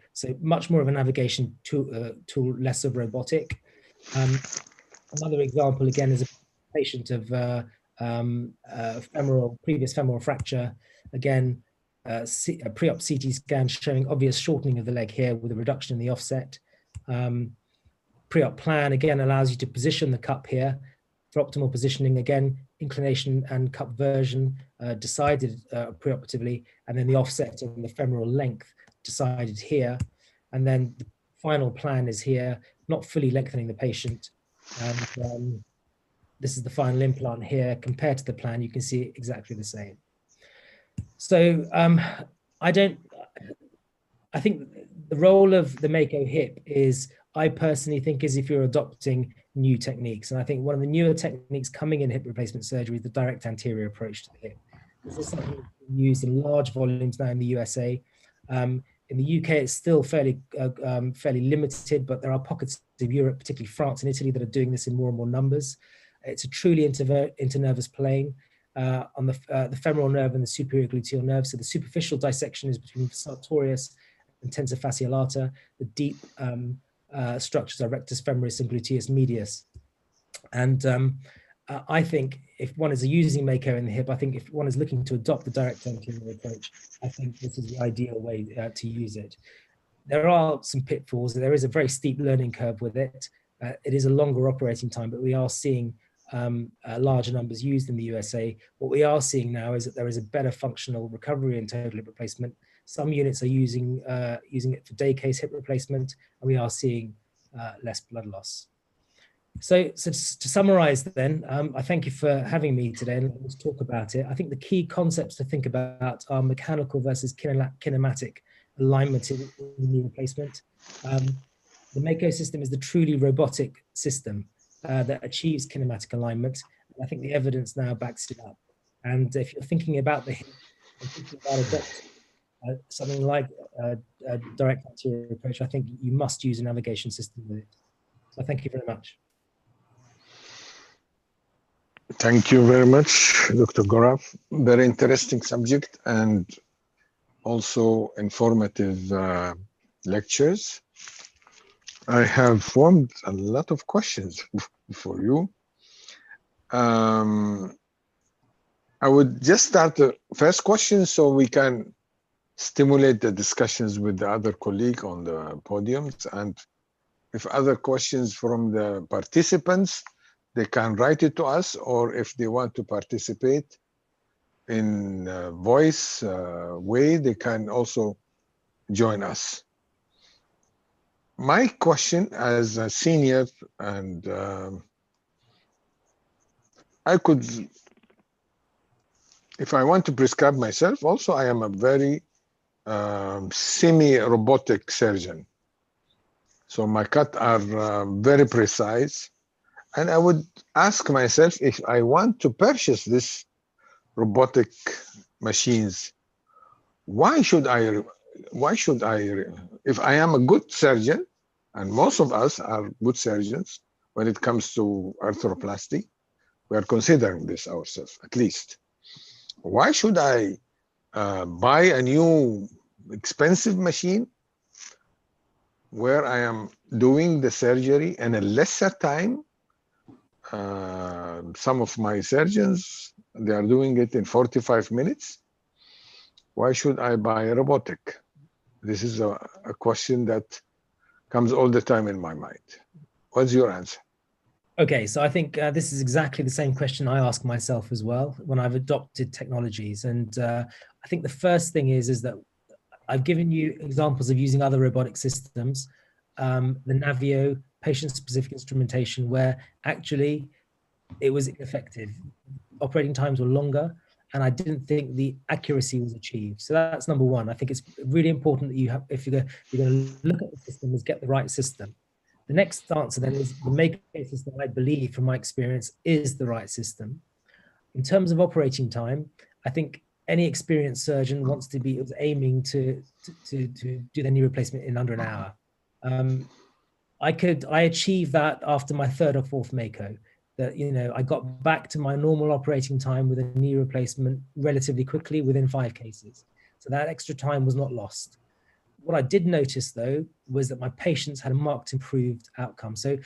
much more of a navigation tool, less of robotic. Another example again is a patient of previous femoral fracture. Again, a pre-op CT scan showing obvious shortening of the leg here with a reduction in the offset. Pre-op plan again allows you to position the cup here for optimal positioning. Again, inclination and cup version decided preoperatively, and then the offset and the femoral length decided here. And then the final plan is here, not fully lengthening the patient. And this is the final implant here. Compared to the plan, you can see exactly the same. So I think the role of the MAKO hip is, I personally think, is if you're adopting new techniques. And I think one of the newer techniques coming in hip replacement surgery is the direct anterior approach to the hip. This is something used in large volumes now in the USA. In the UK, it's still fairly limited, but there are pockets of Europe, particularly France and Italy, that are doing this in more and more numbers. It's a truly internervous plane on the femoral nerve and the superior gluteal nerve. So the superficial dissection is between sartorius and tensor fasciae lata. The deep structures are rectus femoris and gluteus medius. And I think if one is using MAKO in the hip, I think if one is looking to adopt the direct anterior approach, I think this is the ideal way to use it. There are some pitfalls. There is a very steep learning curve with it. It is a longer operating time, but we are seeing larger numbers used in the USA. What we are seeing now is that there is a better functional recovery in total hip replacement. Some units are using it for day case hip replacement, and we are seeing less blood loss. So to summarize then, I thank you for having me today and let's talk about it. I think the key concepts to think about are mechanical versus kinematic alignment in knee replacement. The MAKO system is the truly robotic system that achieves kinematic alignment. And I think the evidence now backs it up. And if you're thinking about the hip and thinking about adopting something like a direct anterior approach, I think you must use a navigation system with it. So thank you very much. Thank you very much, Dr. Gorav. Very interesting subject and also informative lectures. I have formed a lot of questions for you. I would just start the first question so we can stimulate the discussions with the other colleague on the podiums. And if other questions from the participants, they can write it to us, or if they want to participate in voice way, they can also join us. My question as a senior, and I could, if I want to prescribe myself, also I am a very semi-robotic surgeon. So my cuts are very precise. And I would ask myself, if I want to purchase this robotic machines, why should I, if I am a good surgeon, and most of us are good surgeons when it comes to arthroplasty, we are considering this ourselves, at least. Why should I buy a new expensive machine where I am doing the surgery in a lesser time? Some of my surgeons, they are doing it in 45 minutes. Why should I buy a robotic? This is a question that comes all the time in my mind. What's your answer? Okay, so I think this is exactly the same question I ask myself as well when I've adopted technologies. And I think the first thing is that I've given you examples of using other robotic systems, the Navio, patient-specific instrumentation, where actually it was ineffective. Operating times were longer, and I didn't think the accuracy was achieved. So that's number one. I think it's really important that you have, if you're going to look at the system, is get the right system. The next answer then is the MAKO system, I believe, from my experience, is the right system. In terms of operating time, I think any experienced surgeon wants to be aiming to do their knee replacement in under an hour. I achieved that after my third or fourth MAKO, that, you know, I got back to my normal operating time with a knee replacement relatively quickly within 5 cases. So that extra time was not lost. What I did notice though, was that my patients had a marked improved outcome. So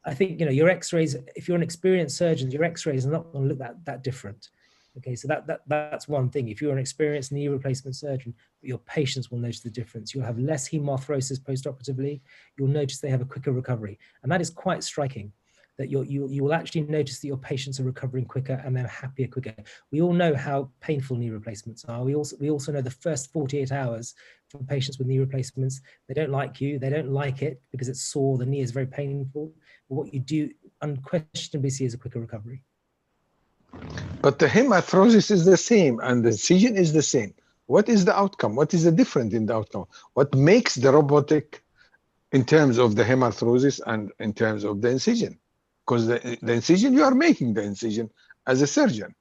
I think, you know, your x-rays, if you're an experienced surgeon, your x-rays are not going to look that different. Okay, so that's one thing. If you're an experienced knee replacement surgeon, your patients will notice the difference. You'll have less hemarthrosis post-operatively. You'll notice they have a quicker recovery. And that is quite striking, that you will actually notice that your patients are recovering quicker and they're happier quicker. We all know how painful knee replacements are. We also know the first 48 hours for patients with knee replacements, they don't like you, they don't like it because it's sore, the knee is very painful. But what you do unquestionably see is a quicker recovery. But the hemarthrosis is the same and the incision is the same. What is the outcome? What is the difference in the outcome? What makes the robotic in terms of the hemarthrosis and in terms of the incision? Because the incision, you are making the incision as a surgeon.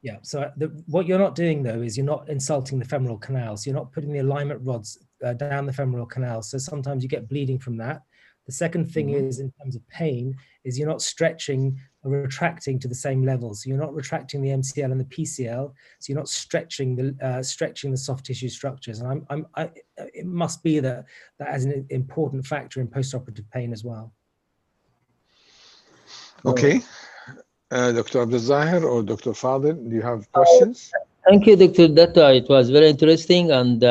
Yeah, so what you're not doing though is you're not insulting the femoral canal. So you're not putting the alignment rods down the femoral canal. So sometimes you get bleeding from that. The second thing is, in terms of pain, is you're not stretching or retracting to the same level. So you're not retracting the MCL and the PCL. So you're not stretching the soft tissue structures. And it must be that has an important factor in postoperative pain as well. Okay. Dr. Abdelzahir or Dr. Fadil, do you have questions? Thank you, Dr. Datta. It was very interesting. And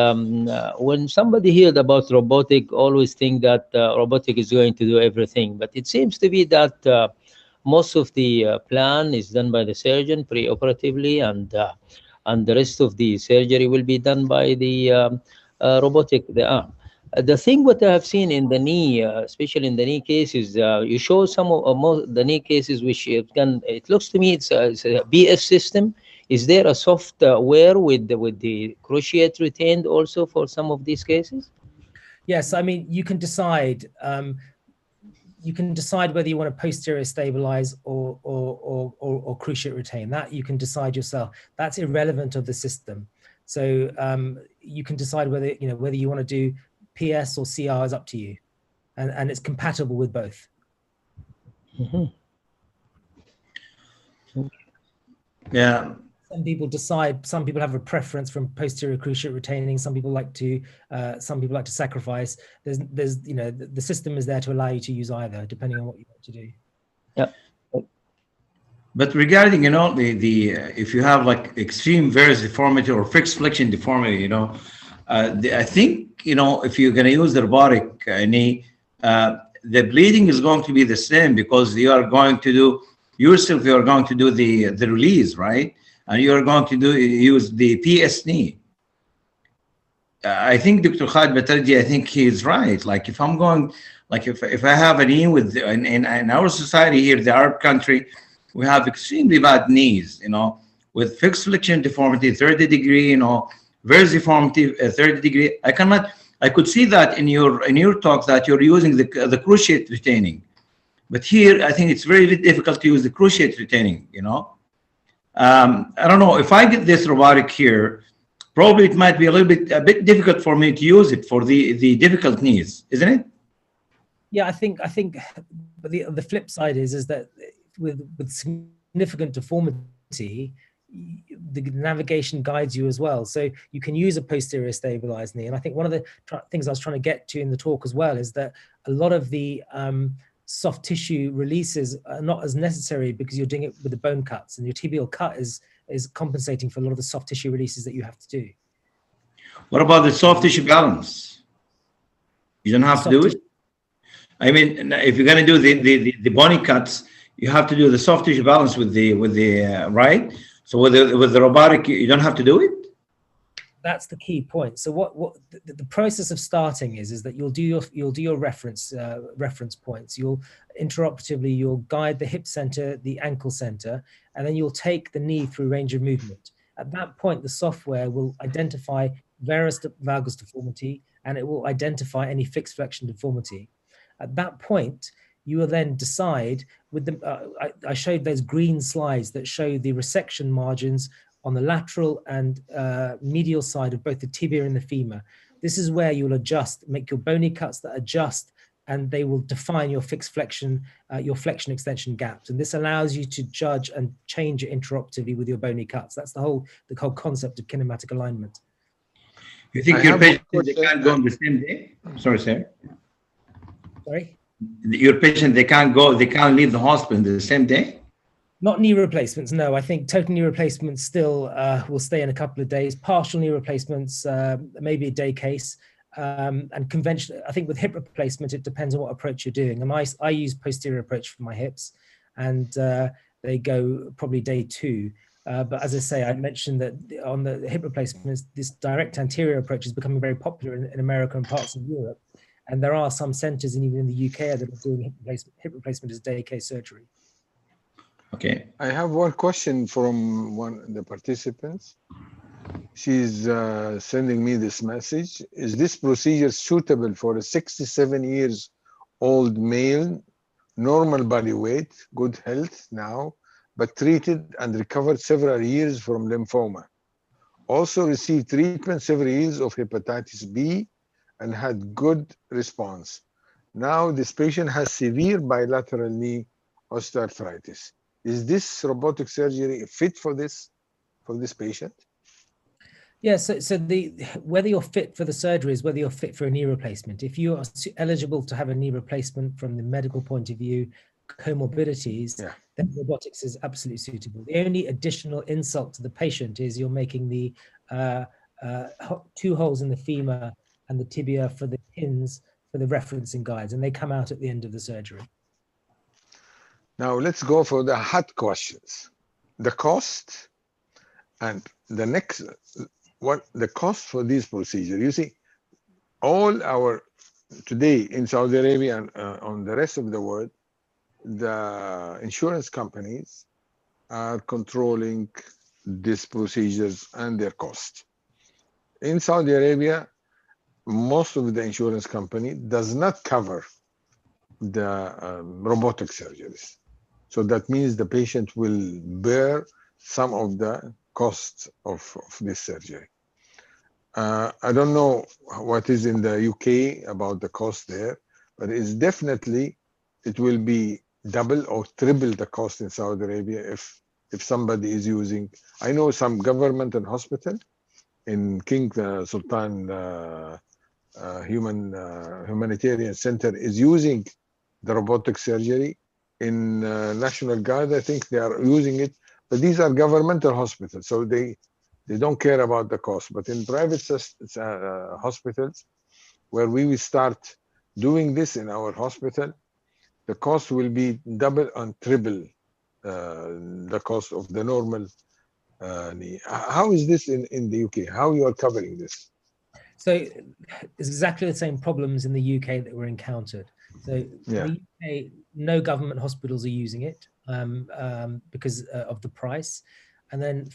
when somebody heard about robotic, always think that robotic is going to do everything. But it seems to be that most of the plan is done by the surgeon pre-operatively, and the rest of the surgery will be done by the robotic, the arm. The thing what I have seen in the knee, especially in the knee cases, you show some of most the knee cases which it looks to me it's a BF system. Is there a software with the cruciate retained also for some of these cases? Yes, I mean you can decide. You can decide whether you want to posterior stabilize or cruciate retain. That you can decide yourself. That's irrelevant of the system. So you can decide whether you want to do PS or CR is up to you, and it's compatible with both. Yeah. Some people decide. Some people have a preference from posterior cruciate retaining. Some people like to sacrifice. There's the system is there to allow you to use either, depending on what you want to do. Yeah. But regarding the if you have like extreme varus deformity or fixed flexion deformity, I think if you're going to use the robotic knee, the bleeding is going to be the same because you are going to do yourself. You are going to do the release, right? And you are going to use the PS knee. I think Dr. Khalid Batarji, I think he is right. Like if I'm going, like if I have a knee with in our society here, the Arab country, we have extremely bad knees, with fixed flexion deformity, 30 degree, varus deformity, 30 degree. I could see that in your talk that you're using the cruciate retaining, but here I think it's very difficult to use the cruciate retaining. I don't know if I get this robotic here, probably it might be a bit difficult for me to use it for the difficult knees, isn't it? Yeah, I think. But the flip side is that with significant deformity, the navigation guides you as well. So you can use a posterior stabilized knee. And I think one of the things I was trying to get to in the talk as well is that a lot of the soft tissue releases are not as necessary because you're doing it with the bone cuts, and your tibial cut is compensating for a lot of the soft tissue releases that you have to do. What about the soft tissue balance? You don't have to do it? I mean, if you're going to do the bony cuts, you have to do the soft tissue balance with the right. So with the robotic, you don't have to do it. That's the key point. So what the process of starting is that you'll do your reference points. You'll intraoperatively guide the hip center, the ankle center, and then you'll take the knee through range of movement. At that point, the software will identify varus valgus deformity, and it will identify any fixed flexion deformity. At that point, you will then decide with the, I showed those green slides that show the resection margins on the lateral and medial side of both the tibia and the femur. This is where you'll adjust, make your bony cuts that adjust, and they will define your fixed flexion, your flexion extension gaps. And this allows you to judge and change it intraoperatively with your bony cuts. That's the whole concept of kinematic alignment. You think your patients they can't go on the same day? Sorry, sir. Sorry? Your patient, they can't leave the hospital the same day? Not knee replacements, no. I think total knee replacements still will stay in a couple of days. Partial knee replacements, maybe a day case. And conventional, I think with hip replacement, it depends on what approach you're doing. And I use posterior approach for my hips, and they go probably day 2. But as I say, I mentioned that on the hip replacements, this direct anterior approach is becoming very popular in America and parts of Europe. And there are some centers, and even in the UK, that are doing hip replacement as day case surgery. Okay. I have one question from one of the participants. She's sending me this message. Is this procedure suitable for a 67 years old male, normal body weight, good health now, but treated and recovered several years from lymphoma. Also received treatment several years of hepatitis B and had good response. Now this patient has severe bilateral knee osteoarthritis. Is this robotic surgery fit for this patient? Yeah, so whether you're fit for the surgery is whether you're fit for a knee replacement. If you are eligible to have a knee replacement from the medical point of view, comorbidities, then robotics is absolutely suitable. The only additional insult to the patient is you're making the 2 holes in the femur and the tibia for the pins for the referencing guides, and they come out at the end of the surgery. Now let's go for the hot questions. The cost and the next, what the cost for this procedure. You see, all our, today in Saudi Arabia and on the rest of the world, the insurance companies are controlling these procedures and their cost. In Saudi Arabia, most of the insurance company does not cover the robotic surgeries. So that means the patient will bear some of the costs of this surgery. I don't know what is in the UK about the cost there, but it's definitely, it will be double or triple the cost in Saudi Arabia if somebody is using. I know some government and hospital in King Sultan Humanitarian Center is using the robotic surgery. In National Guard, I think they are using it, but these are governmental hospitals, so they don't care about the cost. But in private hospitals, where we will start doing this in our hospital, the cost will be double and triple the cost of the normal knee. How is this in the UK? How you are covering this? So it's exactly the same problems in the UK that were encountered. So in the UK, no government hospitals are using it because of the price. And then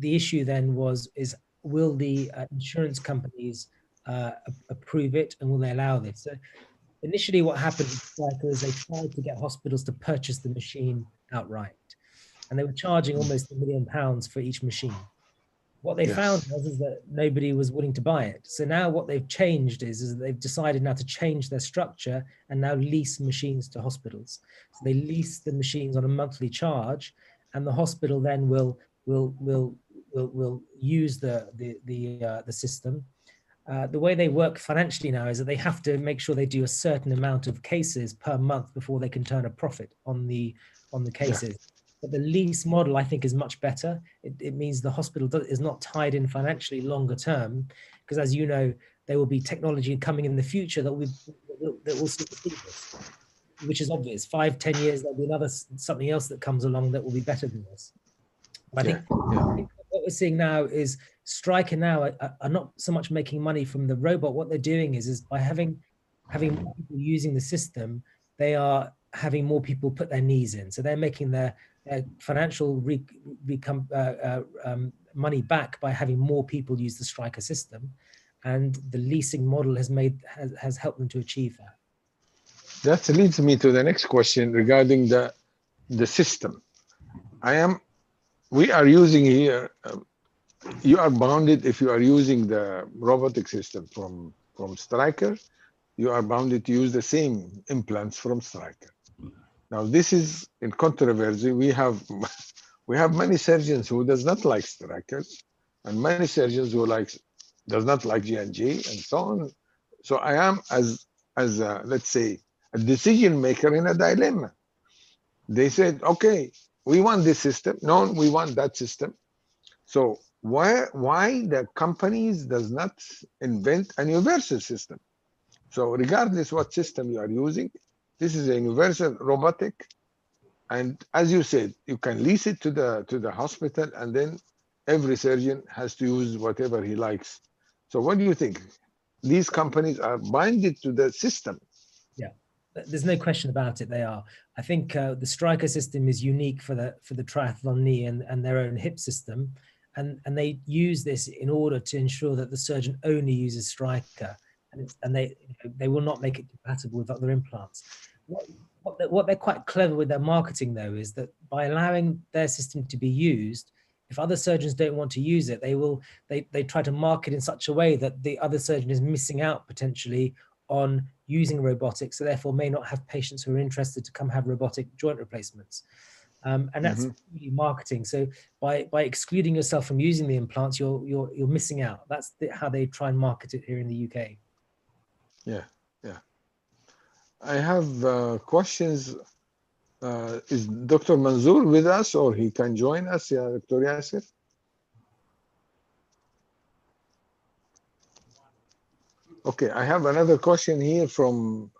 the issue then is will the insurance companies approve it, and will they allow this? So initially what happened is they tried to get hospitals to purchase the machine outright. And they were charging almost £1 million for each machine. What they found is that nobody was willing to buy it. So now what they've changed is they've decided now to change their structure and now lease machines to hospitals. So they lease the machines on a monthly charge, and the hospital then will use the system. The way they work financially now is that they have to make sure they do a certain amount of cases per month before they can turn a profit on the cases. But the lease model, I think, is much better. It means the hospital is not tied in financially longer term, because as you know, there will be technology coming in the future that will supersede this, which is obvious. 5-10 years, there'll be something else that comes along that will be better than this. I think what we're seeing now is Stryker now are not so much making money from the robot. What they're doing is by having more people using the system, they are having more people put their knees in. So they're making their financial money back by having more people use the Stryker system, and the leasing model has helped them to achieve that. That leads me to the next question regarding the system. We are using here. You are bounded if you are using the robotic system from Stryker. You are bounded to use the same implants from Stryker. Now this is in controversy. We have many surgeons who does not like Stryker, and many surgeons who does not like J&J and so on. So I am as let's say a decision maker in a dilemma. They said, okay, we want this system. No, we want that system. So why the companies does not invent a universal system? So regardless what system you are using, this is a universal robotic, and as you said, you can lease it to the hospital, and then every surgeon has to use whatever he likes. So what do you think? These companies are binded to the system. Yeah, there's no question about it. They are. I think the Stryker system is unique for the triathlon knee and their own hip system, and they use this in order to ensure that the surgeon only uses Stryker, and they will not make it compatible with other implants. what they're quite clever with their marketing, though, is that by allowing their system to be used, if other surgeons don't want to use it, they try to market in such a way that the other surgeon is missing out potentially on using robotics, so therefore may not have patients who are interested to come have robotic joint replacements. And that's really marketing. So by excluding yourself from using the implants, you're missing out. That's how they try and market it here in the UK. Yeah. I have questions. Is Dr. Manzoor with us, or he can join us? Yeah, Dr. Yasser. Okay, I have another question here from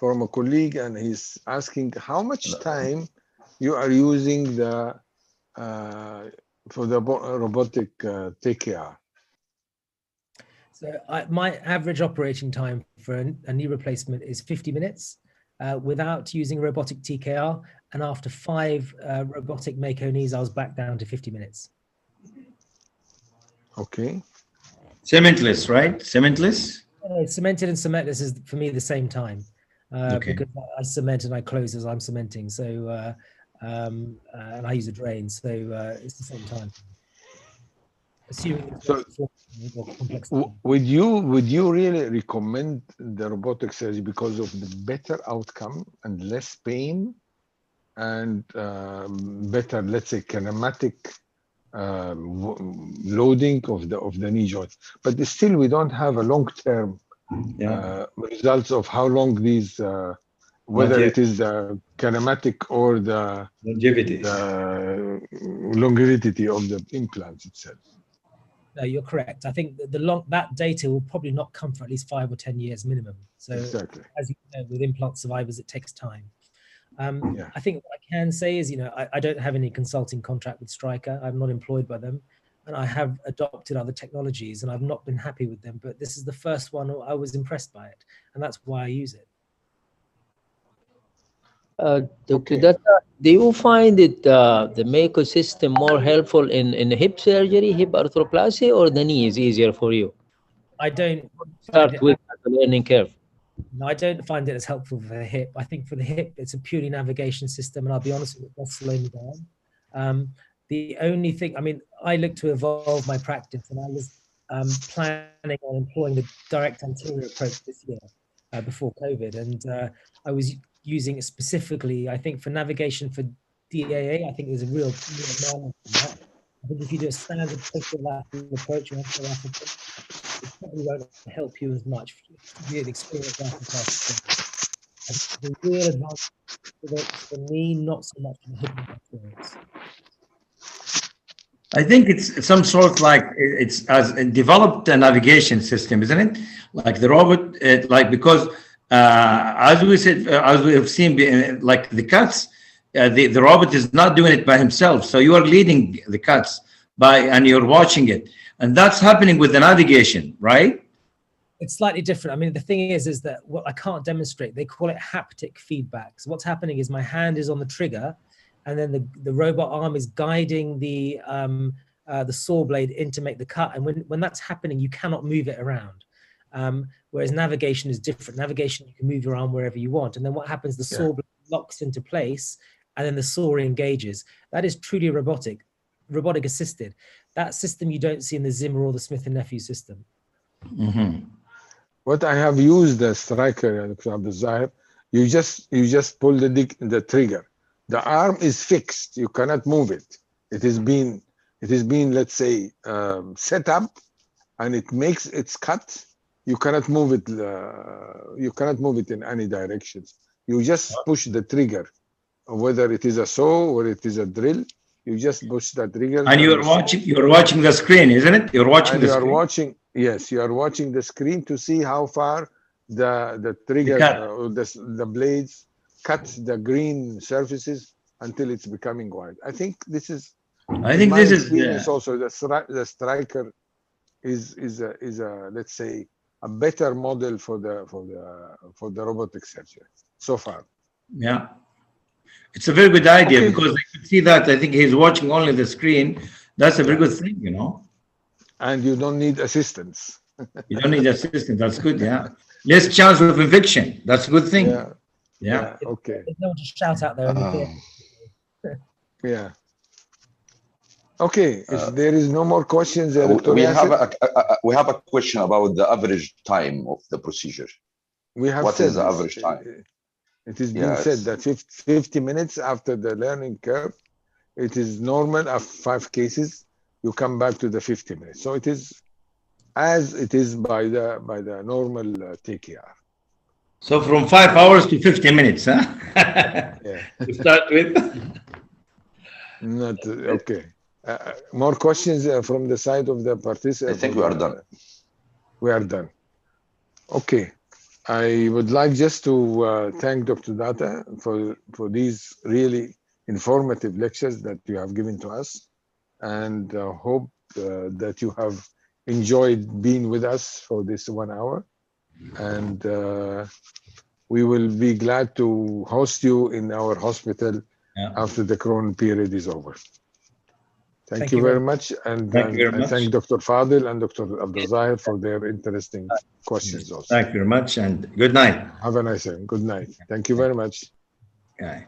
a colleague, and he's asking how much time you are using the for the robotic TKR. So my average operating time for a knee replacement is 50 minutes without using robotic TKR. And after 5 robotic MAKO knees, I was back down to 50 minutes. Okay. Cementless, right? Cementless? Cemented and cementless is for me the same time because I cement and I close as I'm cementing. So and I use a drain, so it's the same time. Assuming would you really recommend the robotic surgery because of the better outcome and less pain and better, let's say, kinematic loading of the knee joint? But still, we don't have a long-term results of how long these, whether it is the kinematic or the longevity of the implants itself. No, you're correct. I think that data will probably not come for at least 5 or 10 years minimum. So exactly, as you know, with implant survivors, it takes time. I think what I can say is, I don't have any consulting contract with Stryker. I'm not employed by them, and I have adopted other technologies, and I've not been happy with them. But this is the first one I was impressed by it, and that's why I use it. Dr. Datta, do you find it the MAKO system more helpful in hip surgery, hip arthroplasty, or the knee is easier for you? I don't start with the learning curve. No, I don't find it as helpful for the hip. I think for the hip, it's a purely navigation system, and I'll be honest, it does slow me down. The only thing, I mean, I look to evolve my practice, and I was planning on employing the direct anterior approach this year before COVID, and I was using it specifically, I think, for navigation for DAA. I think there's a real demand for that. I think if you do a standard posterolateral approach, it probably won't help you as much to be an experienced arthroplasty. The real advantage for the knee, not so much for the hip experience. I think it's some sort like it's as a developed navigation system, isn't it? Like the robot, because as we said, as we have seen, like the cuts, the robot is not doing it by himself. So you are leading the cuts and you're watching it, and that's happening with the navigation, right? It's slightly different. I mean, the thing is that what I can't demonstrate. They call it haptic feedback. So what's happening is my hand is on the trigger, and then the robot arm is guiding the saw blade in to make the cut. And when that's happening, you cannot move it around. Whereas navigation is different. Navigation, you can move your arm wherever you want. And then what happens, the saw blade locks into place, and then the saw engages. That is truly robotic assisted. That system you don't see in the Zimmer or the Smith & Nephew system. Mm-hmm. What I have used the Stryker, you just pull the trigger. The arm is fixed. You cannot move it. It has been, let's say, set up, and it makes its cut. You cannot move it. You cannot move it in any directions. You just push the trigger, whether it is a saw or it is a drill. You just push the trigger. And you're watching the screen, isn't it? You're watching the screen. Yes, you are watching the screen to see how far the trigger, the blades cut the green surfaces until it's becoming white. I think this is. Also the Stryker is a let's say a better model for the robotic surgery so far. Yeah, it's a very good idea because I could see that. I think he's watching only the screen. That's a very good thing, you know. And you don't need assistance. You don't need assistance. That's good. Yeah, less chance of infection. That's a good thing. Yeah. Okay. There's no one to shout out there in the theatre. Yeah. Okay. If there is no more questions, Dr. we have Yasser, we have a question about the average time of the procedure. we have What said is the this. average time? It has been Yes. said that 50 minutes after the learning curve, it is normal. Of 5 cases, you come back to the 50 minutes. So it is as it is by the normal TKR. So from 5 hours to 50 minutes, huh? Yeah. To start with. Not okay. More questions from the side of the participants? I think we are done. We are done. Okay. I would like just to thank Dr. Data for these really informative lectures that you have given to us, and hope that you have enjoyed being with us for this 1 hour. And we will be glad to host you in our hospital after the Corona period is over. Thank you very much. And Thank you very I much. thank Dr. Fadil and Dr. Abdul Zahir for their interesting questions also. Thank you very much and good night. Have a nice day. Good night. Thank you very much. Okay.